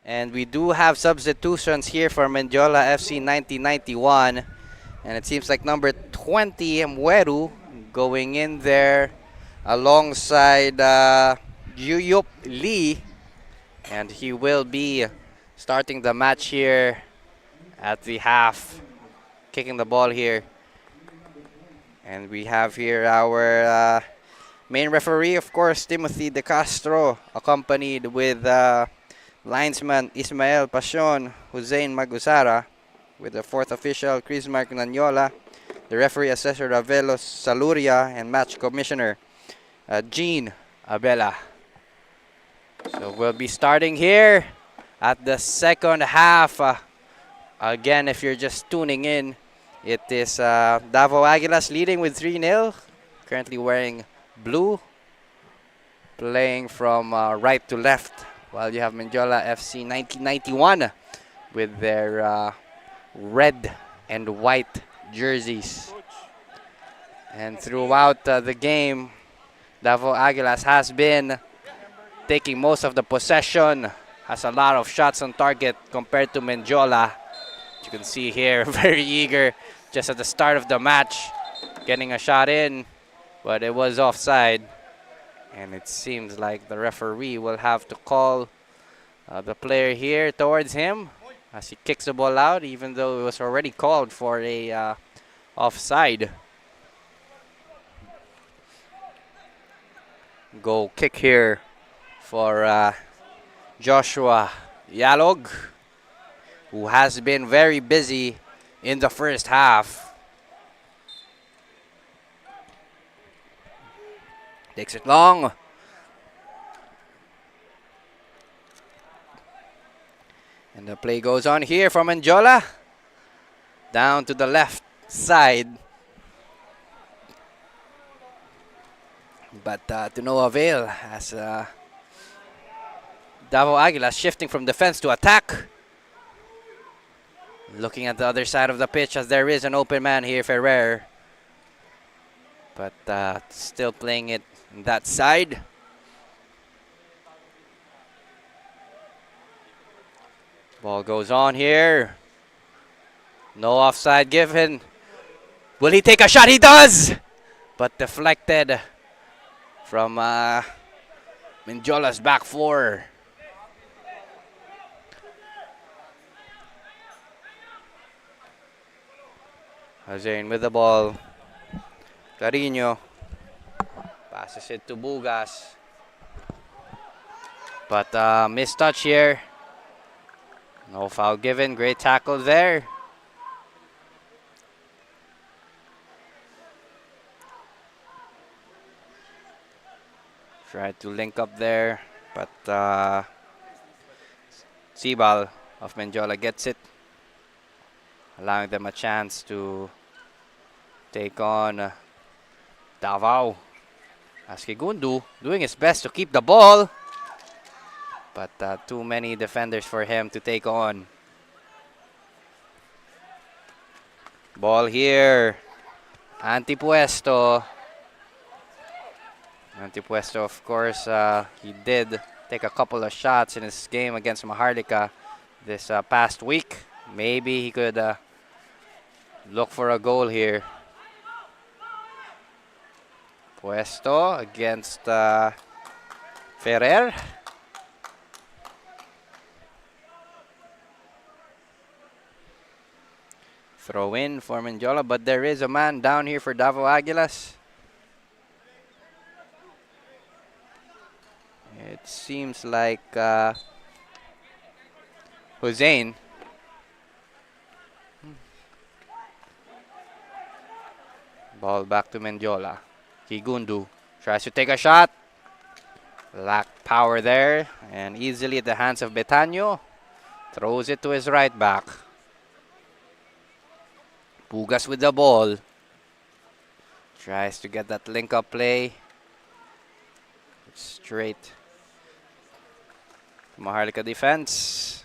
And we do have substitutions here for Mendiola FC 1991. And it seems like number 20, Mweru, going in there alongside Yuyup Lee. And he will be starting the match here at the half, kicking the ball here. And we have here our main referee, of course, Timothy De Castro, accompanied with linesman Ismael Pasion, Hussein Magusara, with the fourth official, Chris Mark Nanyola, the referee assessor Ravelos Saluria, and match commissioner Jean Abela. So we'll be starting here at the second half. Again, if you're just tuning in, it is Davao Aguilas leading with 3-0, currently wearing blue, playing from right to left, while you have Mendiola FC 1991 with their red and white jerseys. And throughout the game, Davao Aguilas has been taking most of the possession, has a lot of shots on target compared to Mendiola. You can see here, very eager just at the start of the match, getting a shot in, but it was offside. And it seems like the referee will have to call the player here towards him as he kicks the ball out, even though it was already called for a offside. Goal kick here for Joshua Yalog, who has been very busy in the first half. Takes it long. And the play goes on here from Mendiola. Down to the left side. But to no avail as Davao Aguilas shifting from defense to attack. Looking at the other side of the pitch as there is an open man here, Ferrer. But still playing it on that side. Ball goes on here. No offside given. Will he take a shot? He does! But deflected from Mendiola's back four. Hazain with the ball. Carino passes it to Bugas. But missed touch here. No foul given. Great tackle there. Tried to link up there, but Sibal of Mendiola gets it, allowing them a chance to take on Davao. As Kigundu doing his best to keep the ball, but too many defenders for him to take on. Ball here. Antipuesto. Antipuesto, of course, he did take a couple of shots in his game against Maharlika this past week. Maybe he could look for a goal here. Puesto against Ferrer. Throw in for Mendiola, but there is a man down here for Davao Aguilas. It seems like Hussein. Ball back to Mendiola. Kigundu tries to take a shot. Lack power there, and easily at the hands of Betano. Throws it to his right back. Bugas with the ball. Tries to get that link-up play. Straight. Maharlika defense.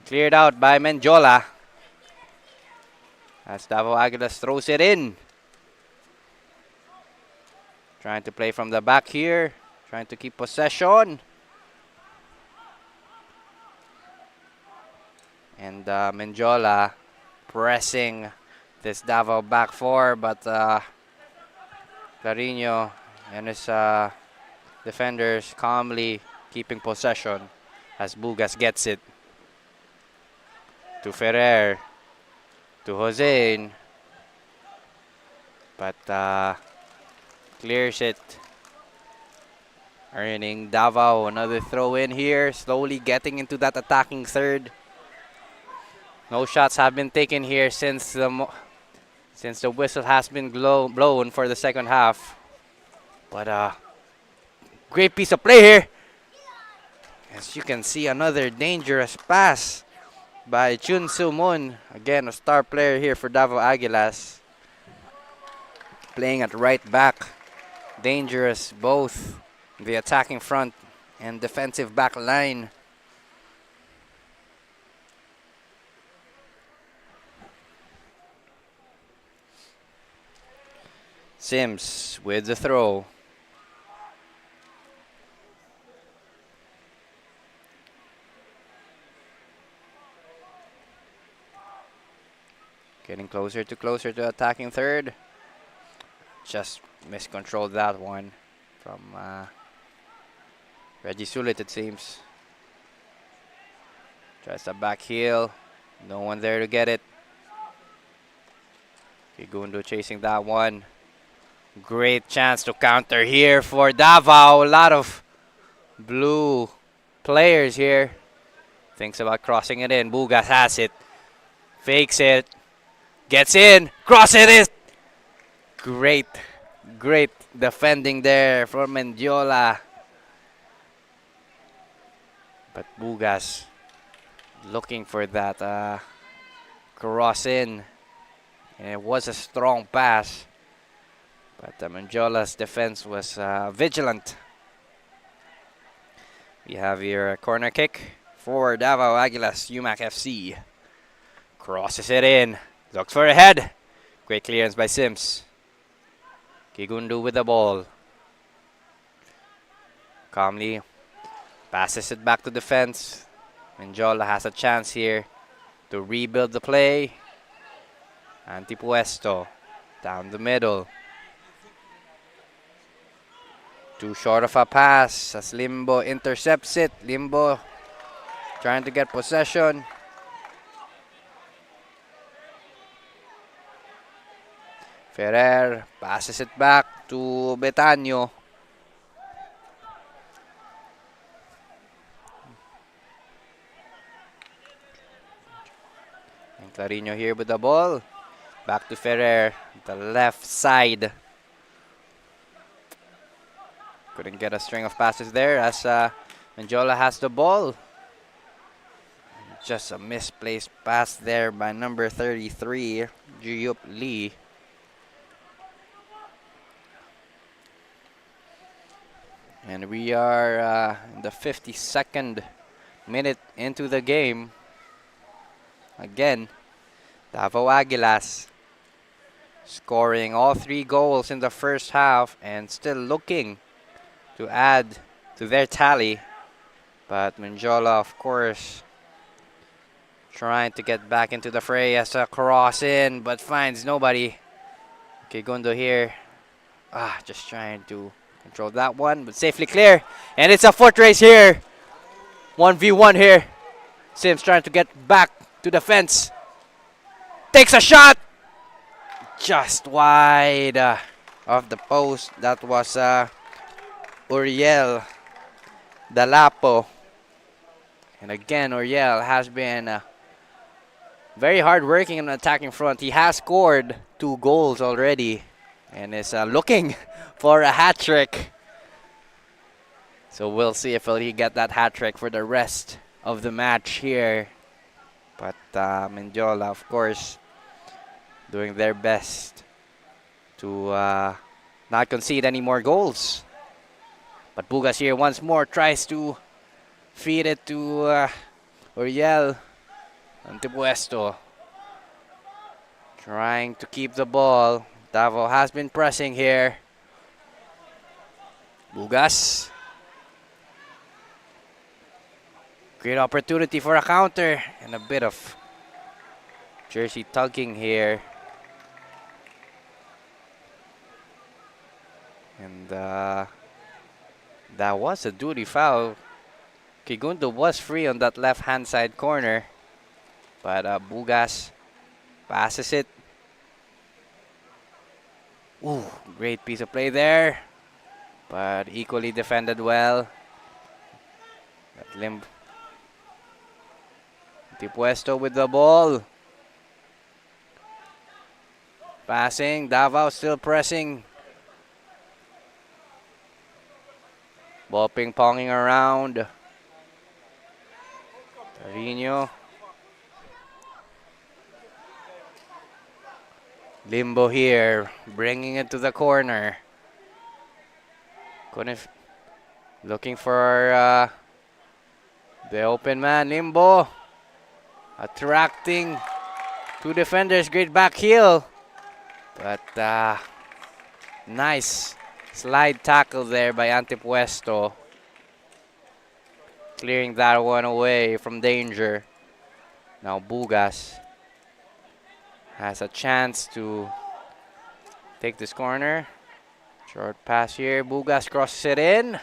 Cleared out by Mendiola. As Davao Aguilas throws it in. Trying to play from the back here. Trying to keep possession. And Mendiola pressing this Davao back four, but Carino and his defenders calmly keeping possession as Bugas gets it to Ferrer, to Hossein, but clears it, earning Davao another throw in here, slowly getting into that attacking third. No shots have been taken here since the whistle has been blown for the second half. But great piece of play here. As you can see, another dangerous pass by Chun Soo Moon. Again, a star player here for Davao Aguilas. Playing at right back. Dangerous both the attacking front and defensive back line. Sims with the throw. Getting closer to attacking third. Just miscontrolled that one from Reggie Sulit, it seems. Tries a back heel. No one there to get it. Kigundu chasing that one. Great chance to counter here for Davao. A lot of blue players here. Thinks about crossing it in. Bugas has it. Fakes it. Gets in. Cross it is. Great defending there for Mendiola. But Bugas looking for that cross in. And it was a strong pass. But Mendiola's defense was vigilant. We have here a corner kick for Davao Aguilas, UMAC FC. Crosses it in. Looks for a head. Great clearance by Sims. Kigundu with the ball. Calmly passes it back to defense. Mendiola has a chance here to rebuild the play. Antipuesto down the middle. Too short of a pass as Limbo intercepts it. Limbo trying to get possession. Ferrer passes it back to Betaño. And Clarino here with the ball. Back to Ferrer, the left side. Couldn't get a string of passes there as Mendiola has the ball. Just a misplaced pass there by number 33, Jiyup Lee. And we are in the 52nd minute into the game. Again, Davao Aguilas scoring all 3 goals in the first half and still looking to add to their tally. But Mendiola, of course, trying to get back into the fray as a cross in, but finds nobody. Kigundo here, just trying to control that one, but safely clear. And it's a foot race here. 1v1 here. Sims trying to get back to the fence. Takes a shot. Just wide of the post. That was Uriel Dalapo. And again, Uriel has been very hard working on the attacking front. He has scored 2 goals already and is looking for a hat trick. So we'll see if he get that hat trick for the rest of the match here. But Mendiola, of course, doing their best to not concede any more goals. But Bugas here once more tries to feed it to Uriel Antipuesto. Trying to keep the ball. Davao has been pressing here. Bugas. Great opportunity for a counter and a bit of jersey tugging here. And that was a duty foul. Kigundo was free on that left-hand side corner. But Bugas passes it. Ooh, great piece of play there. But equally defended well. Tipuesto with the ball. Passing. Davao still pressing. Ball ping-ponging around. Tarino. Limbo here, bringing it to the corner. Looking for the open man, Limbo. Attracting 2 defenders, great back heel. But nice slide tackle there by Antipuesto. Clearing that one away from danger. Now Bugas has a chance to take this corner. Short pass here. Bugas crosses it in.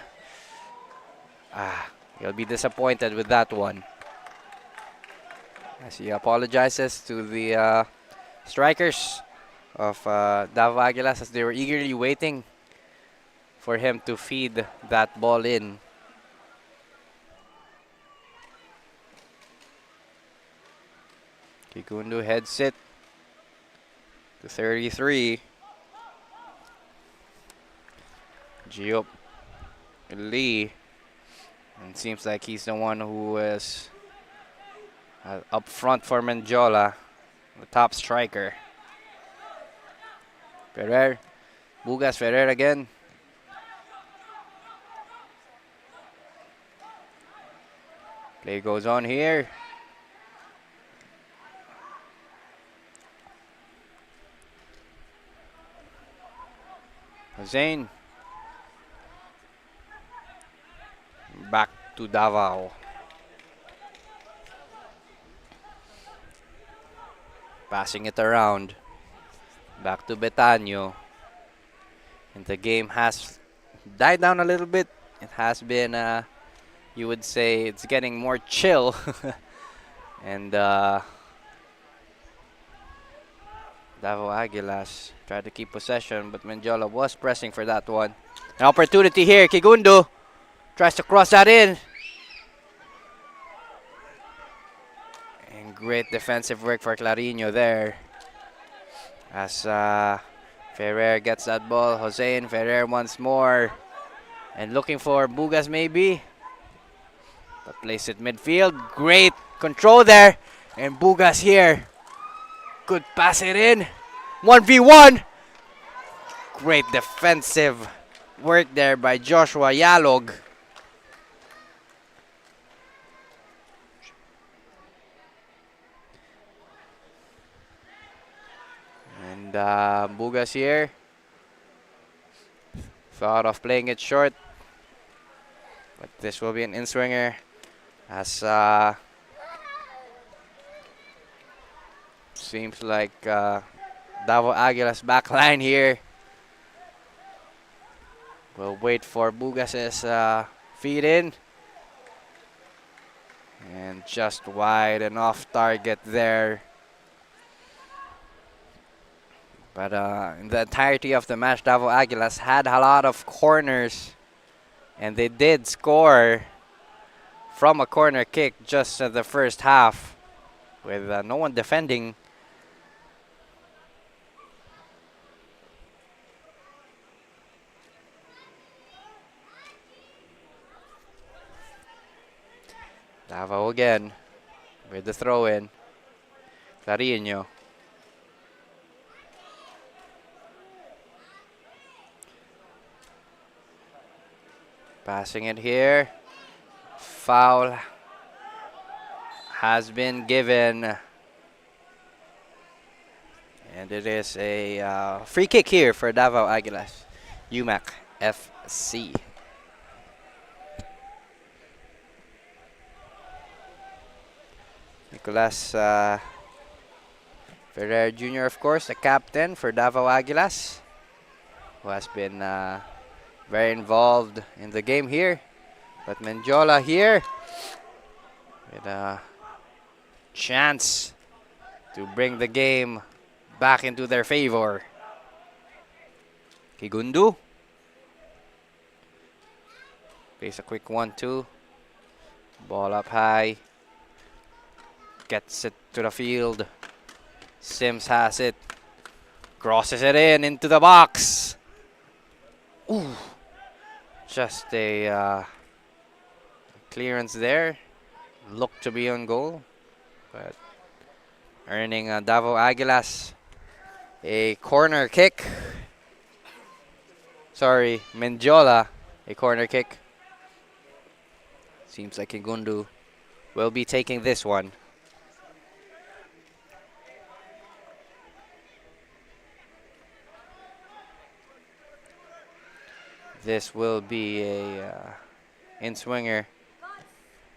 He'll be disappointed with that one. As he apologizes to the strikers of Davao Aguilas as they were eagerly waiting for him to feed that ball in. Kigundu heads it to 33. Jiyup Lee. And seems like he's the one who is up front for Mendiola, the top striker. Ferrer Bugas Ferrer again. Play goes on here. Hussein. Back to Davao. Passing it around. Back to Betanyo. And the game has died down a little bit. It has been, you would say, it's getting more chill. And Davao Aguilas tried to keep possession, but Mendiola was pressing for that one. An opportunity here. Kigundo tries to cross that in. And great defensive work for Clarino there. As Ferrer gets that ball. Hossein Ferrer once more. And looking for Bugas maybe. But place it midfield. Great control there. And Bugas here. Could pass it in. 1v1. Great defensive work there by Joshua Yalog. And Bugas here. Thought of playing it short. But this will be an in-swinger. As seems like Davao Aguilas back line here. We'll wait for Bugas's feed in. And just wide and off target there. But in the entirety of the match, Davao Aguilas had a lot of corners. And they did score from a corner kick just in the first half. With no one defending. Davao again with the throw in. Clarino. Passing it here. Foul has been given. And it is a free kick here for Davao Aguilas. UMAC FC. Nicolas Ferrer Jr., of course, the captain for Davao Aguilas, who has been very involved in the game here. But Mendiola here with a chance to bring the game back into their favor. Kigundu plays a quick 1-2. Ball up high. Gets it to the field. Sims has it. Crosses it in into the box. Ooh. Just a clearance there. Looked to be on goal. But earning Davao Aguilas a corner kick. Sorry, Mendiola a corner kick. Seems like Kigundu will be taking this one. This will be a in-swinger.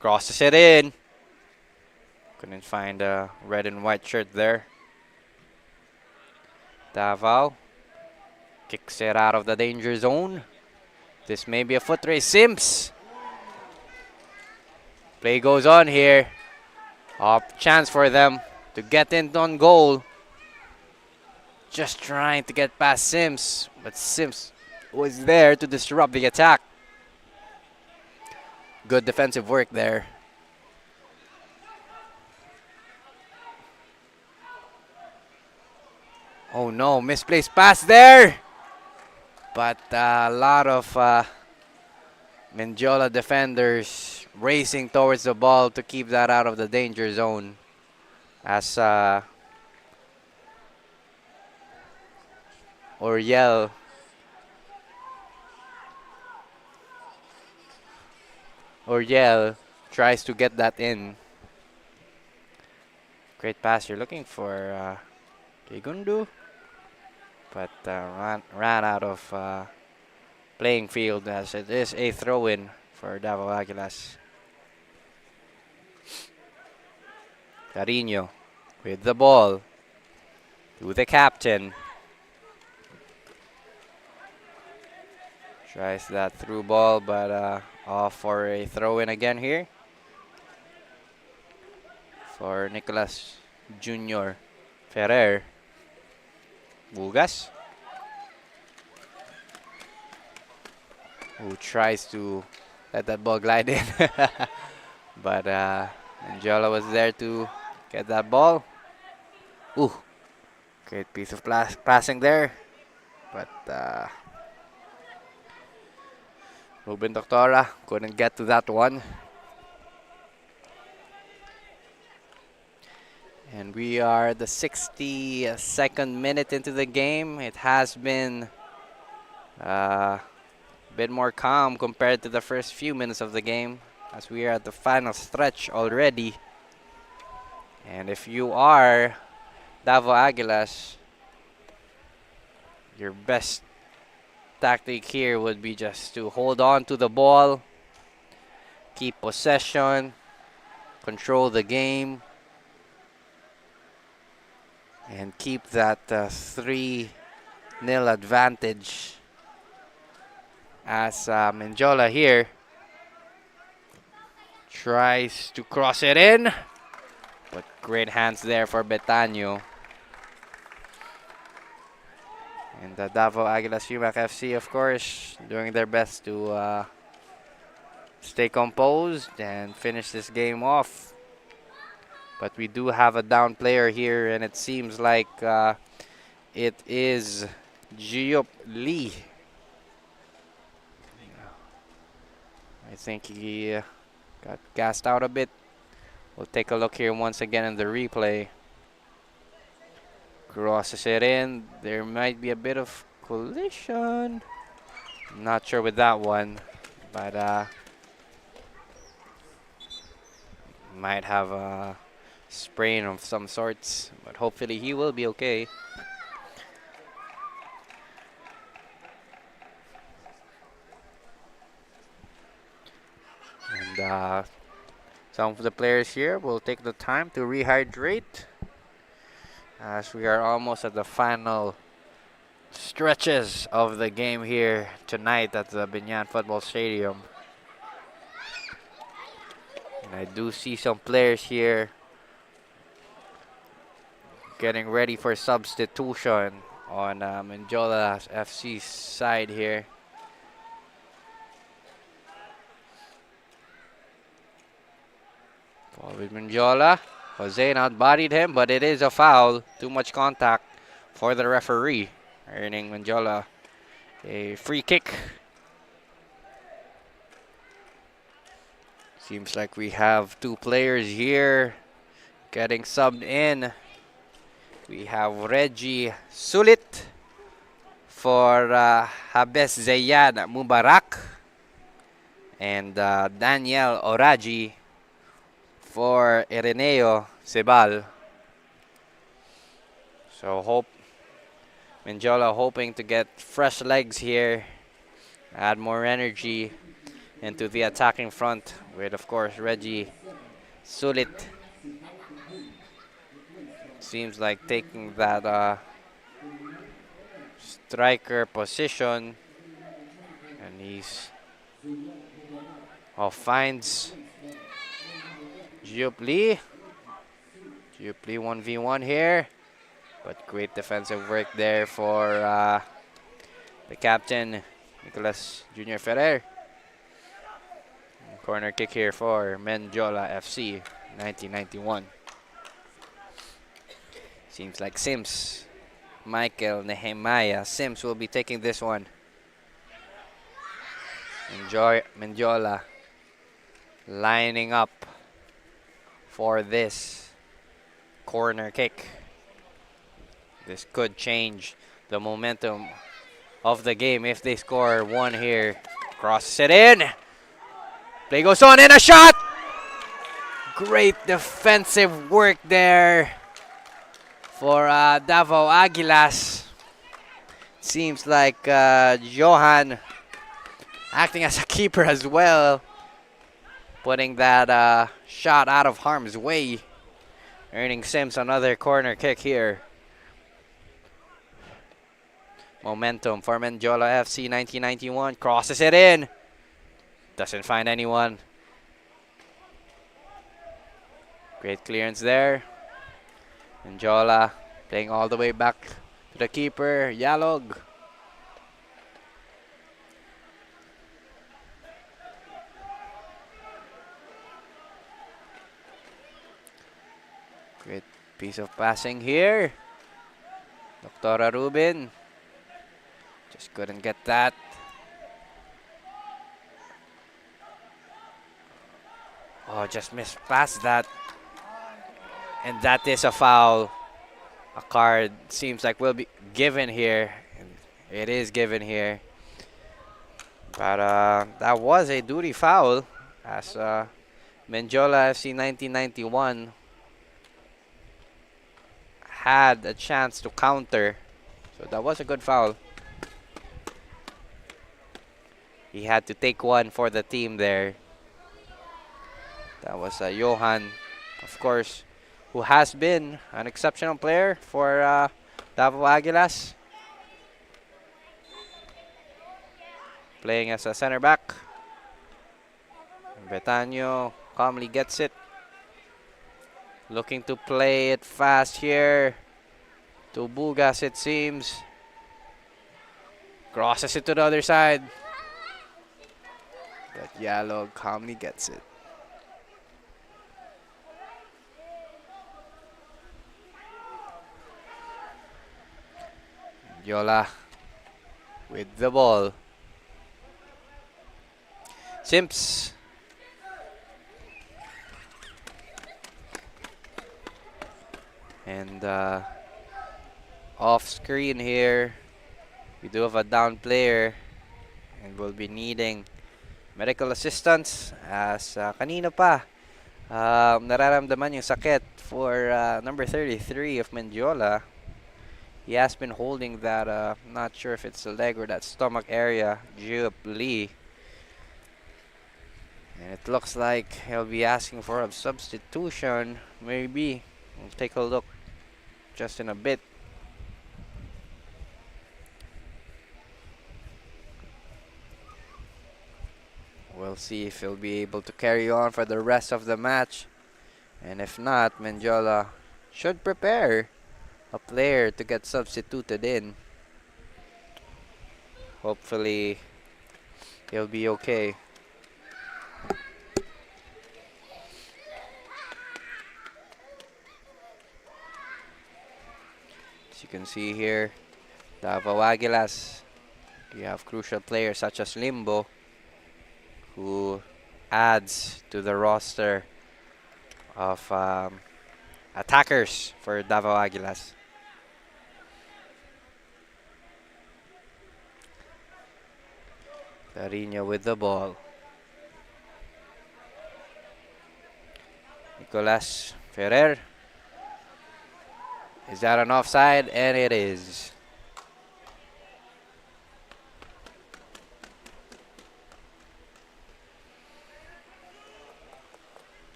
Crosses it in. Couldn't find a red and white shirt there. Davao kicks it out of the danger zone. This may be a foot race. Sims. Play goes on here. Chance for them to get in on goal. Just trying to get past Sims. But Sims was there to disrupt the attack. Good defensive work there. Oh no, misplaced pass there. But a lot of Mendiola defenders racing towards the ball to keep that out of the danger zone. As Oriel Oriel tries to get that in. Great pass. You're looking for Kigundu, but ran out of playing field as it is a throw-in for Davao Aguilas. Carino with the ball to the captain. Tries that through ball, but off for a throw-in again here for Nicolas Jr. Ferrer. Bugas, who tries to let that ball glide in. But Mendiola was there to get that ball. Ooh, great piece of passing there. But Ruben Doctora couldn't get to that one. And we are the 62nd minute into the game. It has been a bit more calm compared to the first few minutes of the game, as we are at the final stretch already. And if you are Davao Aguilas, your best tactic here would be just to hold on to the ball, keep possession, control the game, and keep that 3-0 advantage, as Mendiola here tries to cross it in, but great hands there for Betano. And the Davao Aguilas UMAC FC, of course, doing their best to stay composed and finish this game off. But we do have a down player here, and it seems like it is Giop Lee. I think he got gassed out a bit. We'll take a look here once again in the replay. Crosses it in. There might be a bit of collision. Not sure with that one, but might have a sprain of some sorts, but hopefully he will be okay. And some of the players here will take the time to rehydrate, as we are almost at the final stretches of the game here tonight at the Binyan Football Stadium. And I do see some players here getting ready for substitution on Mendiola FC's side here. Ball with Mendiola. Jose outbodied him, but it is a foul. Too much contact for the referee, earning Mendiola a free kick. Seems like we have two players here getting subbed in. We have Reggie Sulit for Habes Zayad Mubarak, and Daniel Oraji for Ireneo Sebal. So Mendiola hoping to get fresh legs here, add more energy into the attacking front with, of course, Reggie Sulit. Seems like taking that striker position, and he's finds Giop Lee. Giop Lee 1v1 here, but great defensive work there for the captain, Nicolas Jr. Ferrer. Corner kick here for Mendiola FC, 1991. Seems like Sims, Michael Nehemiah Sims, will be taking this one. Mendiola lining up for this corner kick. This could change the momentum of the game if they score one here. Cross it in. Play goes on and a shot! Great defensive work there for Davao Aguilas. Seems like Johan acting as a keeper as well, putting that shot out of harm's way, earning Sims another corner kick here. Momentum for Mendiola FC 1991. Crosses it in. Doesn't find anyone. Great clearance there. Mendiola playing all the way back to the keeper, Yalog. Great piece of passing here. Doctora Rubin. Just couldn't get that. Oh, just missed past that. And that is a foul. A card seems like will be given here. It is given here. But that was a duty foul as Mendiola FC 1991 had a chance to counter. So that was a good foul. He had to take one for the team there. That was Johan, of course, who has been an exceptional player for Davao Aguilas. Playing as a center back. Betano calmly gets it. Looking to play it fast here to Bugas, it seems. Crosses it to the other side. But Yalog calmly gets it. Yola with the ball. Simps. And off screen here, we do have a down player and we'll be needing medical assistance as kanina pa nararamdaman yung sakit for number 33 of Mendiola. He has been holding that, not sure if it's the leg or that stomach area, Giup Lee. And it looks like he'll be asking for a substitution, maybe. We'll take a look just in a bit. We'll see if he'll be able to carry on for the rest of the match. And if not, Mendiola should prepare a player to get substituted in. Hopefully, he'll be okay. As you can see here, Davao Aguilas, you have crucial players such as Limbo, who adds to the roster of attackers for Davao Aguilas. Carino with the ball. Nicolas Ferrer. Is that an offside? And it is.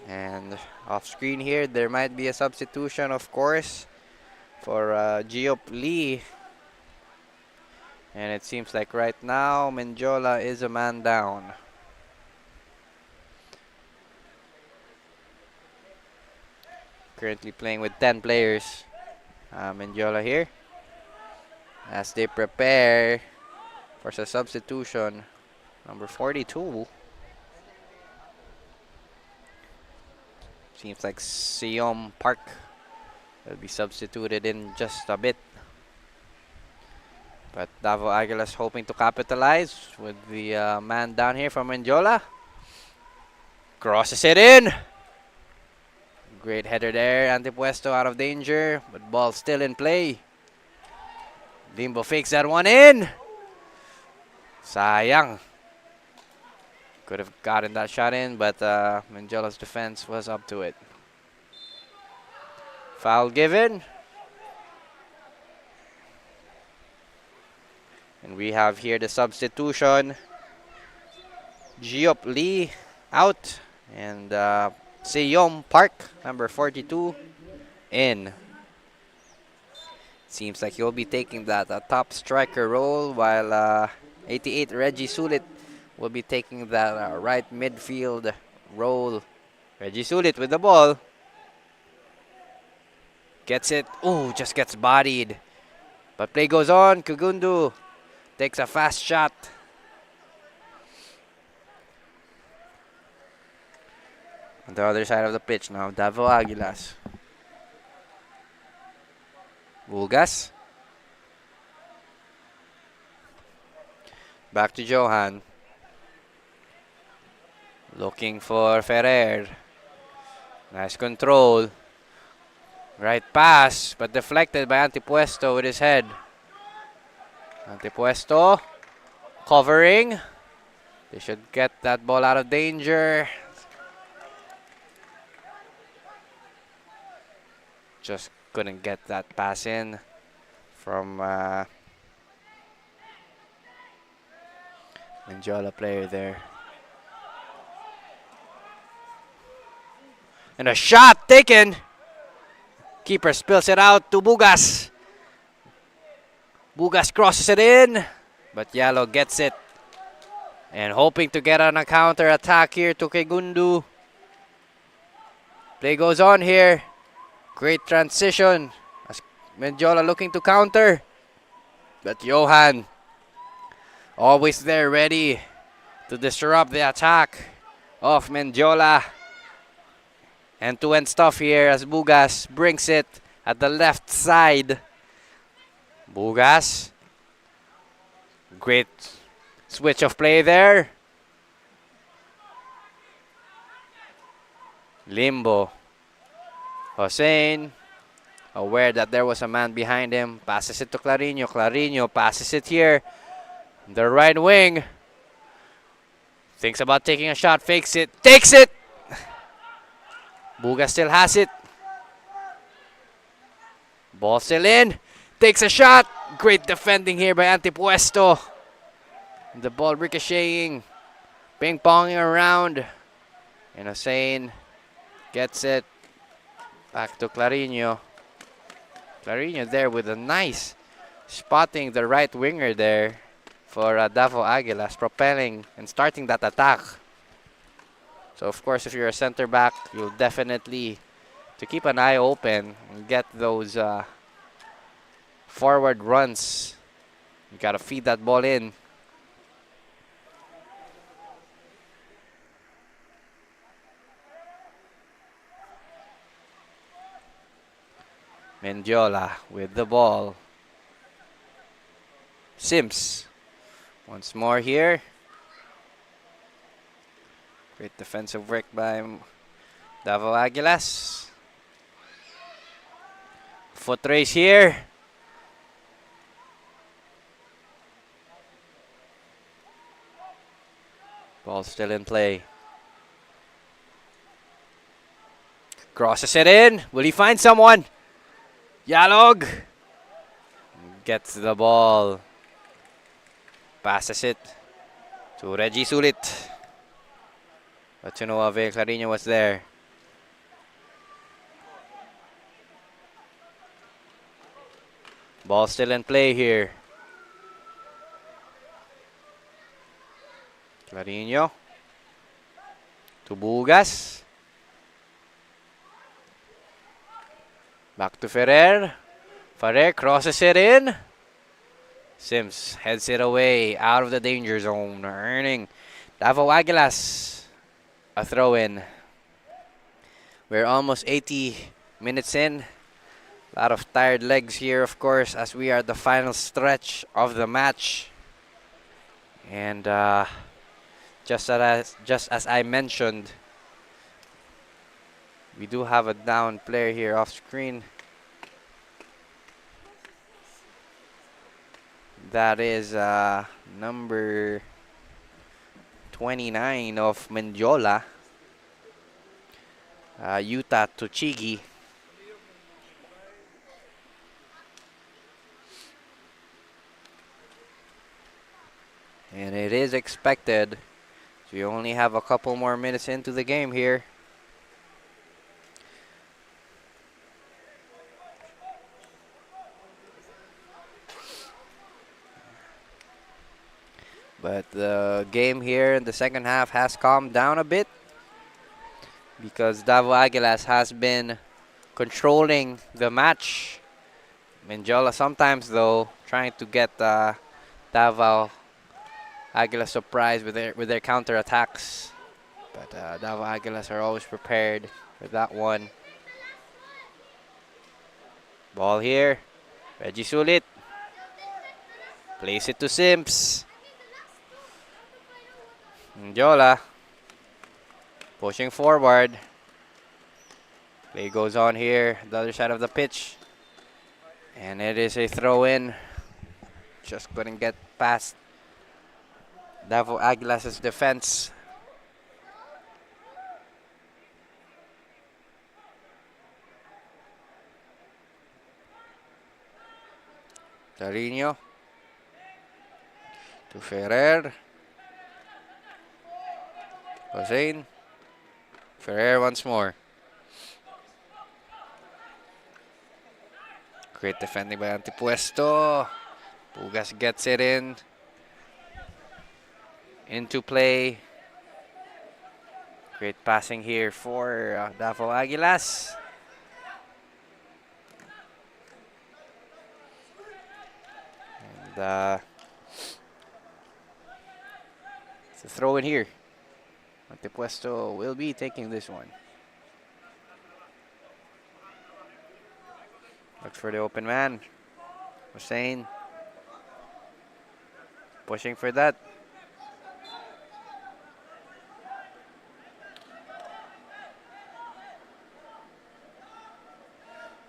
And off screen here, there might be a substitution, of course, for Giup Lee. And it seems like right now, Mendiola is a man down. Currently playing with 10 players. Mendiola here. As they prepare for the substitution. Number 42. Seems like Siom Park will be substituted in just a bit. But Davao Aguilas hoping to capitalize with the man down here from Mendiola. Crosses it in. Great header there. Antipuesto out of danger, but ball still in play. Limbo fakes that one in. Sayang. Could have gotten that shot in, but Mendiola's defense was up to it. Foul given. And we have here the substitution. Giop Lee out. And Seyom Park, number 42, in. Seems like he'll be taking that top striker role, while 88 Reggie Sulit will be taking that right midfield role. Reggie Sulit with the ball. Gets it. Oh, just gets bodied. But play goes on. Kugundu takes a fast shot. On the other side of the pitch now, Davao Aguilas. Bulgas. Back to Johan. Looking for Ferrer. Nice control. Right pass, but deflected by Antipuesto with his head. Antipuesto covering. They should get that ball out of danger. Just couldn't get that pass in from Mendiola player there. And a shot taken. Keeper spills it out to Bugas. Bugas crosses it in, but Yalo gets it. And hoping to get on a counter attack here to Kegundu. Play goes on here. Great transition as Mendiola looking to counter. But Johan always there ready to disrupt the attack of Mendiola. End-to-end stuff here as Bugas brings it at the left side. Bugas. Great switch of play there. Limbo. Hossein, aware that there was a man behind him, passes it to Clarino. Clarino passes it here. The right wing. Thinks about taking a shot, fakes it, takes it! Bugas still has it. Ball still in. Takes a shot. Great defending here by Antipuesto. The ball ricocheting. Ping-ponging around. And Hossein gets it. Back to Clarino. Clarino there with a nice spotting the right winger there for Davao Aguilas, propelling and starting that attack. So, of course, if you're a center back, you'll definitely to keep an eye open and get those forward runs. You got to feed that ball in. Mendiola with the ball. Sims once more here. Great defensive work by Davao Aguilas. Foot race here. Ball still in play. Crosses it in. Will he find someone? Yalog gets the ball. Passes it to Reggie Sulit. But to no avail, Clarino was there. Ball still in play here. Clarino to Bugas. Back to Ferrer. Ferrer crosses it in. Sims heads it away out of the danger zone, earning Davao Aguilas a throw in. We're almost 80 minutes in. A lot of tired legs here, of course, as we are at the final stretch of the match. And just as I mentioned, we do have a down player here off screen. That is number 29 of Mendiola. Yuta Tochigi. And it is expected. So we only have a couple more minutes into the game here. But the game here in the second half has calmed down a bit because Davao Aguilas has been controlling the match. Mendiola sometimes, though, trying to get Davao Aguilas surprised with their counter attacks. But Davao Aguilas are always prepared for that one. Ball here. Reggie Sulit. Plays it to Simps. Mendiola pushing forward. Play goes on here, the other side of the pitch. And it is a throw in. Just couldn't get past Davao Aguilas' defense. Carino to Ferrer. Hossein. Ferrer once more. Great defending by Antipuesto. Pugas gets it in. Into play. Great passing here for Davao Aguilas. And it's a throw in here. Antipuesto will be taking this one. Looks for the open man. Hossein. Pushing for that.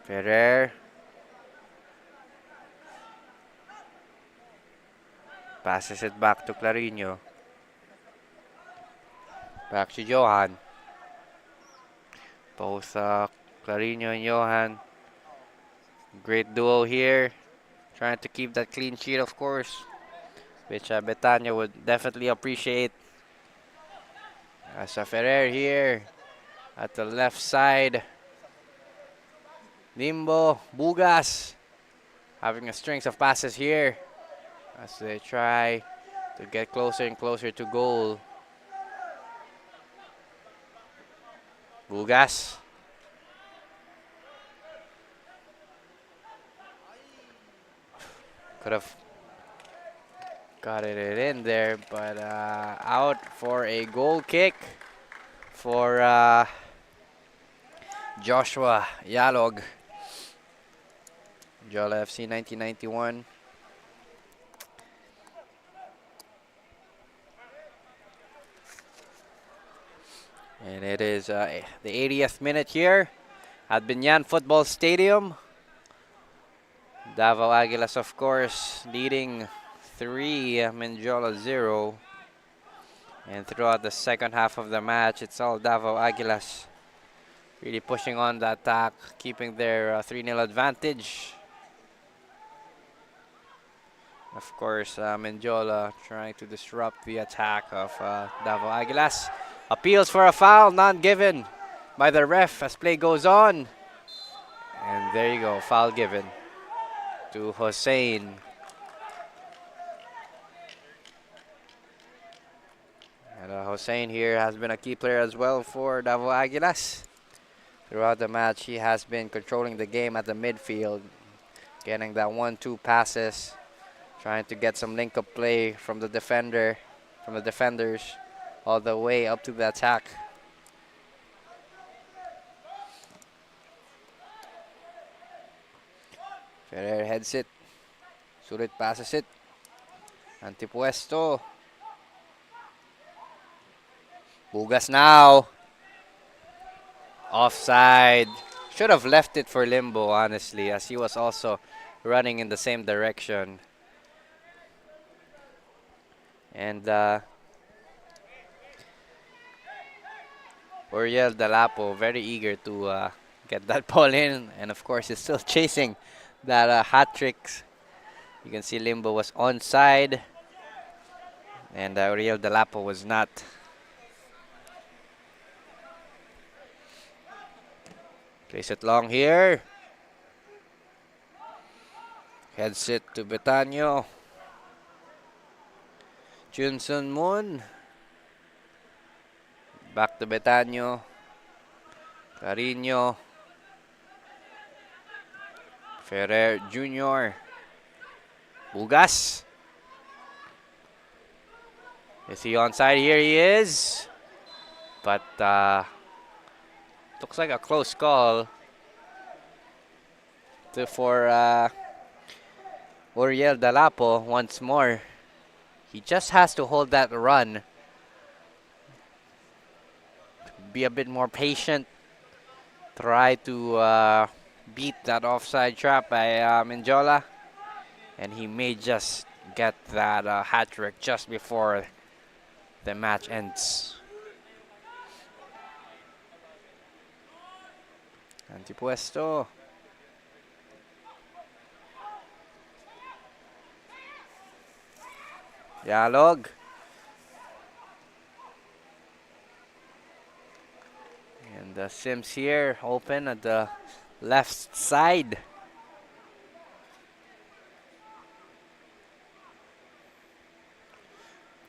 Ferrer. Passes it back to Clarino. Back to Johan. Both Clarino and Johan. Great duo here. Trying to keep that clean sheet, of course, which Betania would definitely appreciate. Asa Ferrer here at the left side. Nimbo, Bugas having a strings of passes here as they try to get closer and closer to goal. Bugas. Could have got it in there, but out for a goal kick for Joshua Yalog. Jola FC 1991. And it is the 80th minute here at Binyan Football Stadium. Davao Aguilas, of course, leading 3, Mendiola 0. And throughout the second half of the match, it's all Davao Aguilas really pushing on the attack, keeping their 3-0 advantage. Of course, Mendiola trying to disrupt the attack of Davao Aguilas. Appeals for a foul, none given by the ref as play goes on. And there you go, foul given to Hossein. And Hossein here has been a key player as well for Davao Aguilas. Throughout the match, he has been controlling the game at the midfield, getting that 1-2 passes, trying to get some link-up play from the defenders, all the way up to the attack. Ferrer heads it. Sulit passes it. Antipuesto. Bugas now. Offside. Should have left it for Limbo, honestly, as he was also running in the same direction. And Uriel Dalapo very eager to get that ball in, and of course is still chasing that hat trick. You can see Limbo was onside, and Uriel Dalapo was not. Plays it long here. Heads it to Betanyo. Junsun Moon. Back to Betanyo. Carino. Ferrer Jr. Bugas. Is he onside? Here he is. But looks like a close call for Uriel Dalapo once more. He just has to hold that run. Be a bit more patient. Try to beat that offside trap by Mendiola. And he may just get that hat trick just before the match ends. Antipuesto. Dialog. And the Sims here open at the left side.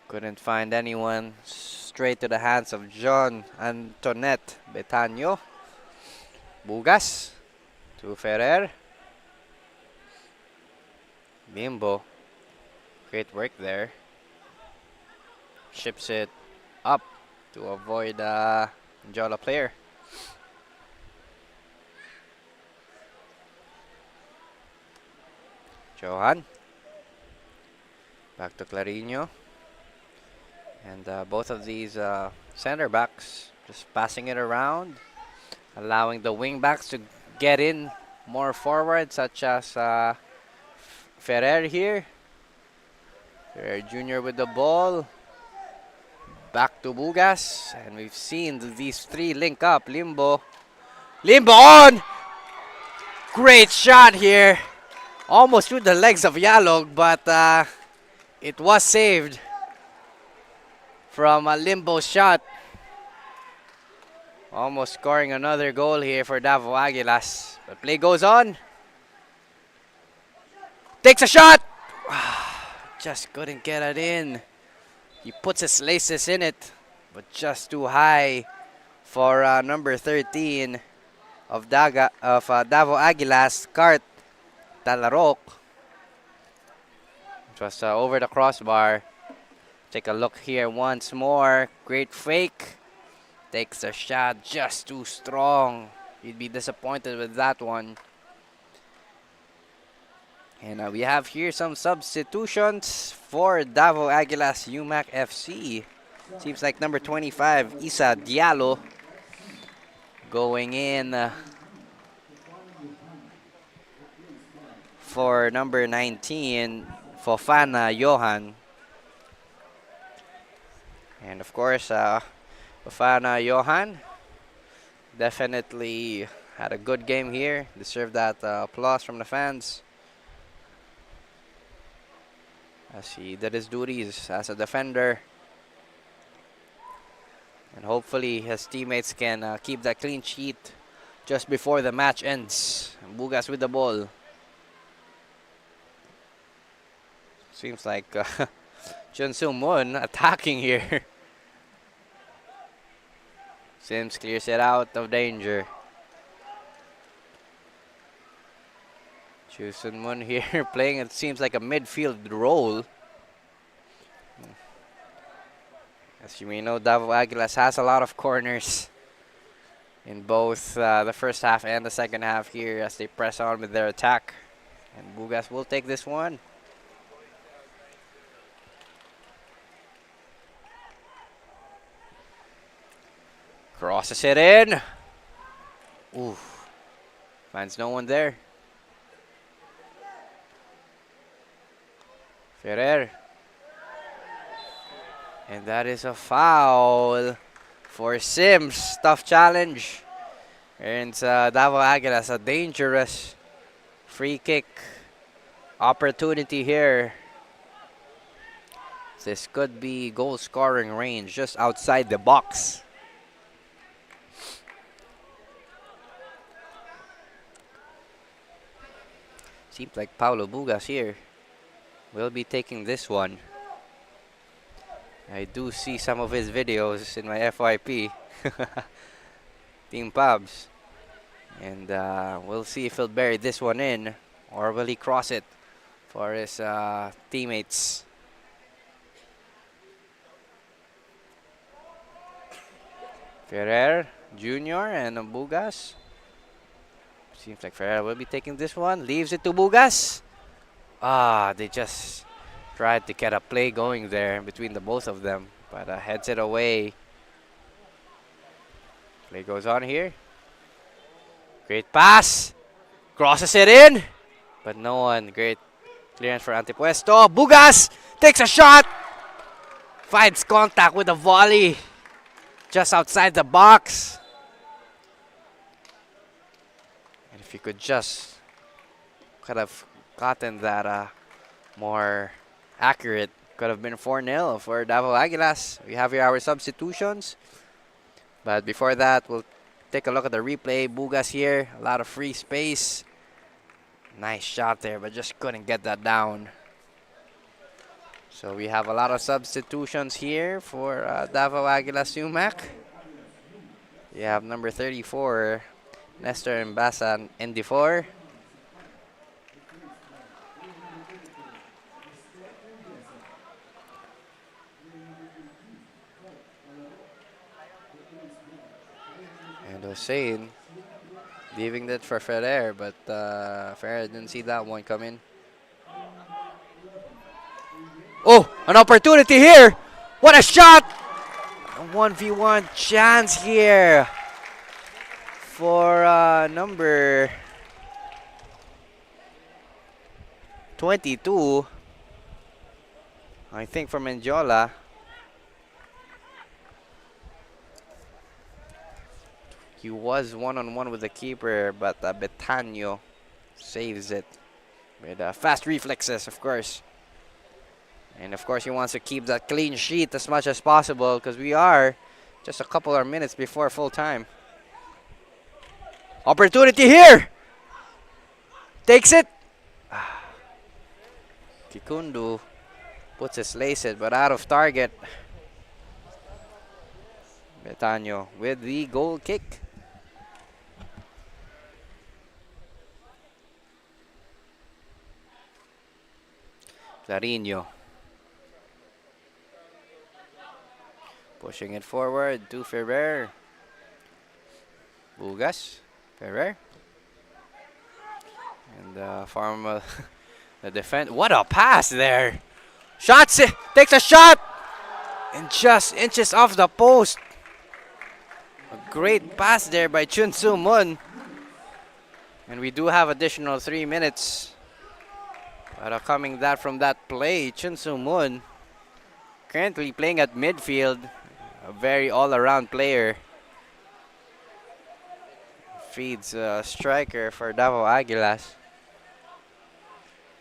Couldn't find anyone. Straight to the hands of John Antoinette Betanyo. Bugas to Ferrer. Bimbo. Great work there. Ships it up to avoid Mendiola player. Johan. Back to Clarino. And both of these center backs just passing it around, allowing the wing backs to get in more forward, such as Ferrer here. Ferrer Jr. with the ball. Back to Bugas. And we've seen these three link up. Limbo. Limbo on! Great shot here. Almost through the legs of Yalog, but it was saved from a Limbo shot. Almost scoring another goal here for Davao Aguilas. But play goes on. Takes a shot! Just couldn't get it in. He puts his laces in it, but just too high for number 13 of Davao Aguilas, Cart Talarok. It was over the crossbar. Take a look here once more. Great fake. Takes a shot just too strong. You'd be disappointed with that one. And we have here some substitutions for Davao Aguilas UMAC FC. Seems like number 25, Isa Diallo, going in for number 19, Fofana Johan. And of course, Fofana Johan definitely had a good game here. Deserved that applause from the fans, as he did his duties as a defender. And hopefully his teammates can keep that clean sheet just before the match ends. Bugas with the ball. Seems like Chun Soo Moon attacking here. Sims clears it out of danger. Chun Soo Moon here playing, it seems like a midfield role. As you may know, Davao Aguilas has a lot of corners in both the first half and the second half here as they press on with their attack. And Bugas will take this one. Crosses it in. Ooh. Finds no one there. Ferrer. And that is a foul for Sims. Tough challenge. And Davao Aguilas, a dangerous free kick opportunity here. This could be goal scoring range just outside the box. Seems like Paulo Bugas here will be taking this one. I do see some of his videos in my FYP. Team Pubs. And we'll see if he'll bury this one in or will he cross it for his teammates. Ferrer Jr. and Bugas. Seems like Ferrer will be taking this one. Leaves it to Bugas. They just tried to get a play going there between the both of them. But heads it away. Play goes on here. Great pass. Crosses it in. But no one. Great clearance for Antipuesto. Bugas takes a shot. Finds contact with a volley. Just outside the box. And if you could just could have gotten that more accurate, could have been 4-0 for Davao Aguilas. We have here our substitutions. But before that, we'll take a look at the replay. Bugas here, a lot of free space. Nice shot there, but just couldn't get that down. So we have a lot of substitutions here for Davao Aguilas Sumac. We have number 34, Nestor Mbasa ND4. And Hussein leaving that for Ferrer, but Ferrer didn't see that one coming. Oh, an opportunity here. What a shot. A 1v1 chance here for number 22. I think for Mendiola. He was one-on-one with the keeper, but Betano saves it with fast reflexes, of course. And of course, he wants to keep that clean sheet as much as possible because we are just a couple of minutes before full time. Opportunity here. Takes it. Kikundu puts his laces, but out of target. Betano with the goal kick. Clarinho. Pushing it forward to Ferrer. Bugas. Ferrer. And from the defense. What a pass there. Shots it. Takes a shot. And just inches off the post. A great pass there by Chun Soo Moon. And we do have additional 3 minutes. But coming that from that play, Chun Soo Moon currently playing at midfield. A very all-around player. Feeds a striker for Davao Aguilas.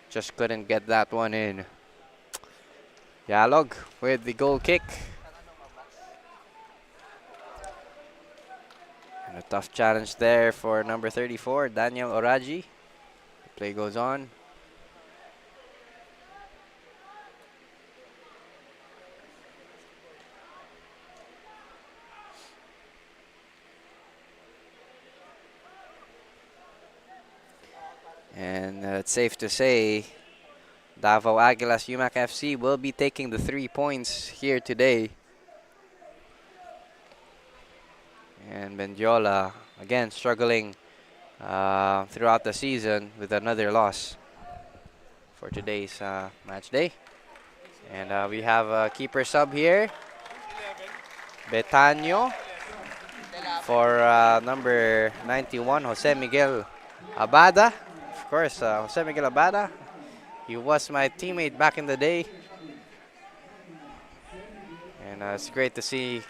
Just couldn't get that one in. Yalog with the goal kick. And a tough challenge there for number 34, Daniel Oraji. The play goes on. And it's safe to say Davao Aguilas UMAC FC will be taking the 3 points here today. And Mendiola again struggling throughout the season with another loss for today's match day. And we have a keeper sub here. Betano for number 91, Jose Miguel Abada. Of course, Jose Miguel Abada. He was my teammate back in the day. And it's great to see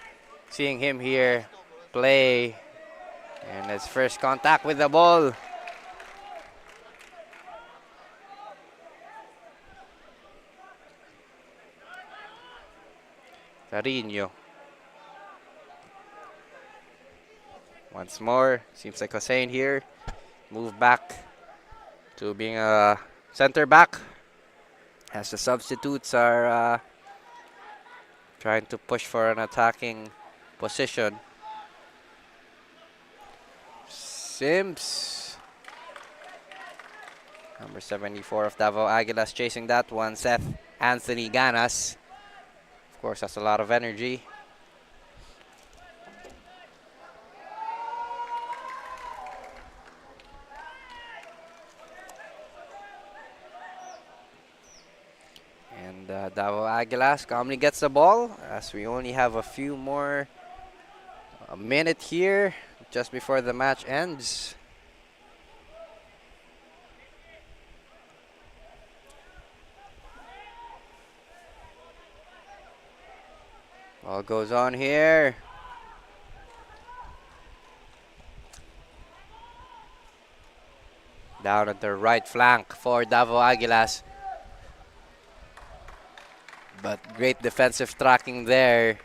seeing him here play. And his first contact with the ball. Carino. Once more, seems like Hussein here. Move back to being a center back. As the substitutes are trying to push for an attacking position. Sims. Number 74 of Davao Aguilas chasing that one. Seth Anthony Ganas. Of course, has a lot of energy. And Davao Aguilas calmly gets the ball as we only have a few more a minute here just before the match ends. Ball goes on here. Down at the right flank for Davao Aguilas. But great defensive tracking there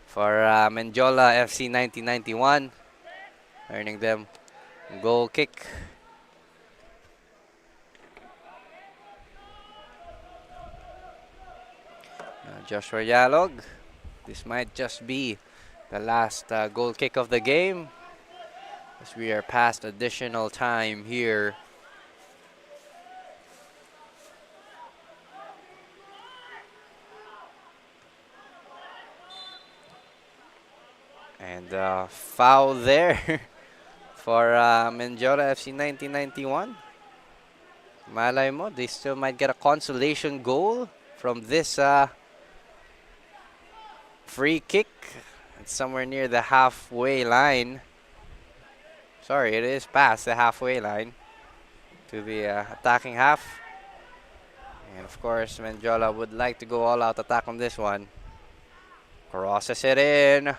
for Mendiola FC 1991. Earning them goal kick. Joshua Yalog. This might just be the last goal kick of the game as we are past additional time here. And foul there for Mendiola FC 1991. Malay mo, they still might get a consolation goal from this free kick. It's somewhere near the halfway line. Sorry, it is past the halfway line to the attacking half. And of course, Mendiola would like to go all out attack on this one. Crosses it in.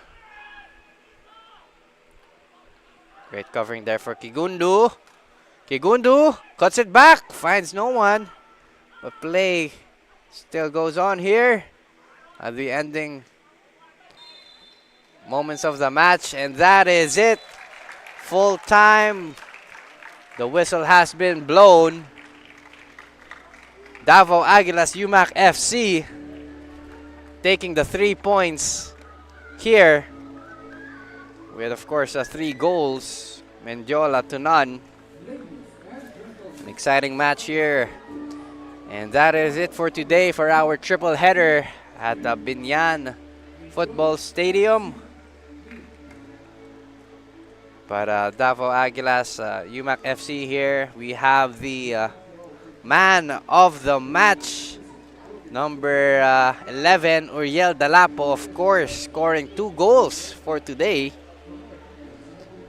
Great covering there for Kigundu. Kigundu cuts it back, finds no one. But play still goes on here at the ending moments of the match. And that is it. Full time. The whistle has been blown. Davao Aguilas UMAC FC taking the 3 points here. With, of course, 3 goals. Mendiola to none. An exciting match here. And that is it for today for our triple header at the Binyan Football Stadium. But Davao Aguilas, UMAC FC here. We have the man of the match. Number 11, Uriel Dalapo, of course, scoring 2 goals for today.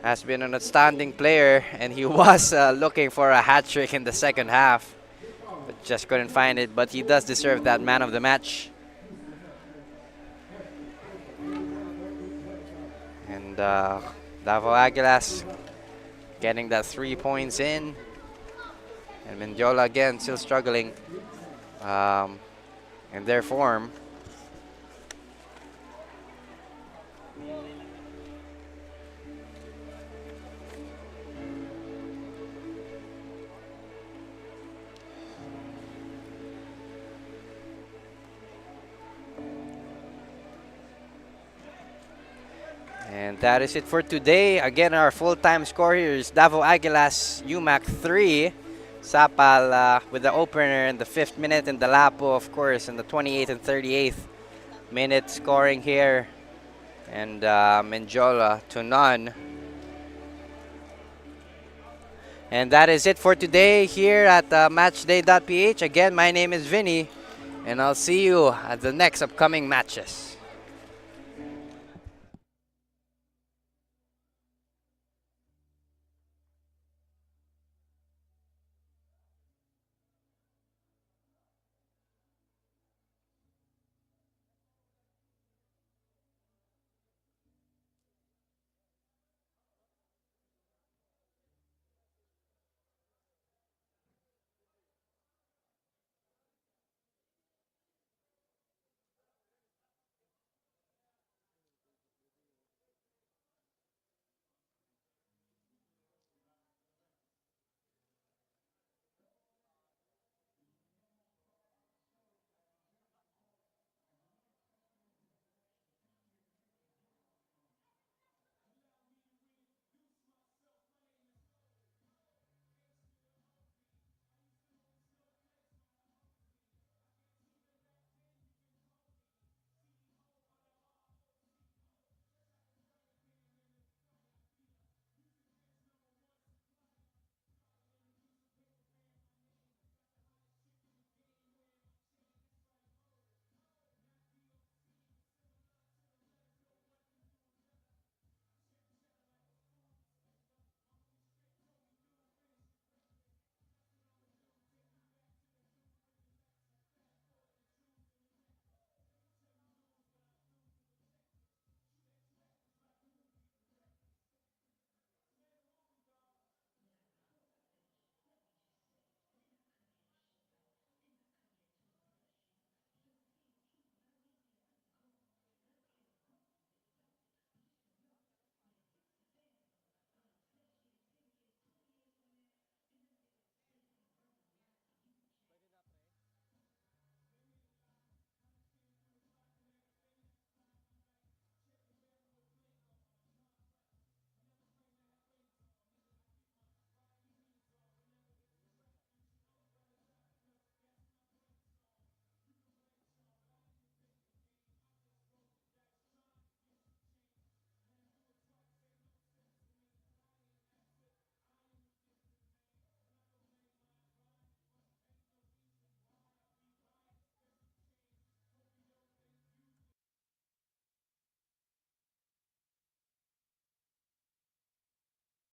Has been an outstanding player, and he was looking for a hat trick in the second half, but just couldn't find it. But he does deserve that man of the match. And Davao Aguilas getting that 3 points in, and Mendiola again still struggling in their form. And that is it for today. Again, our full-time score here is Davao Aguilas UMAC 3. Sapal with the opener in the 5th minute, and Dalapo, of course, in the 28th and 38th minute scoring here. And Mendiola to none. And that is it for today here at matchday.ph. Again, my name is Vinny, and I'll see you at the next upcoming matches.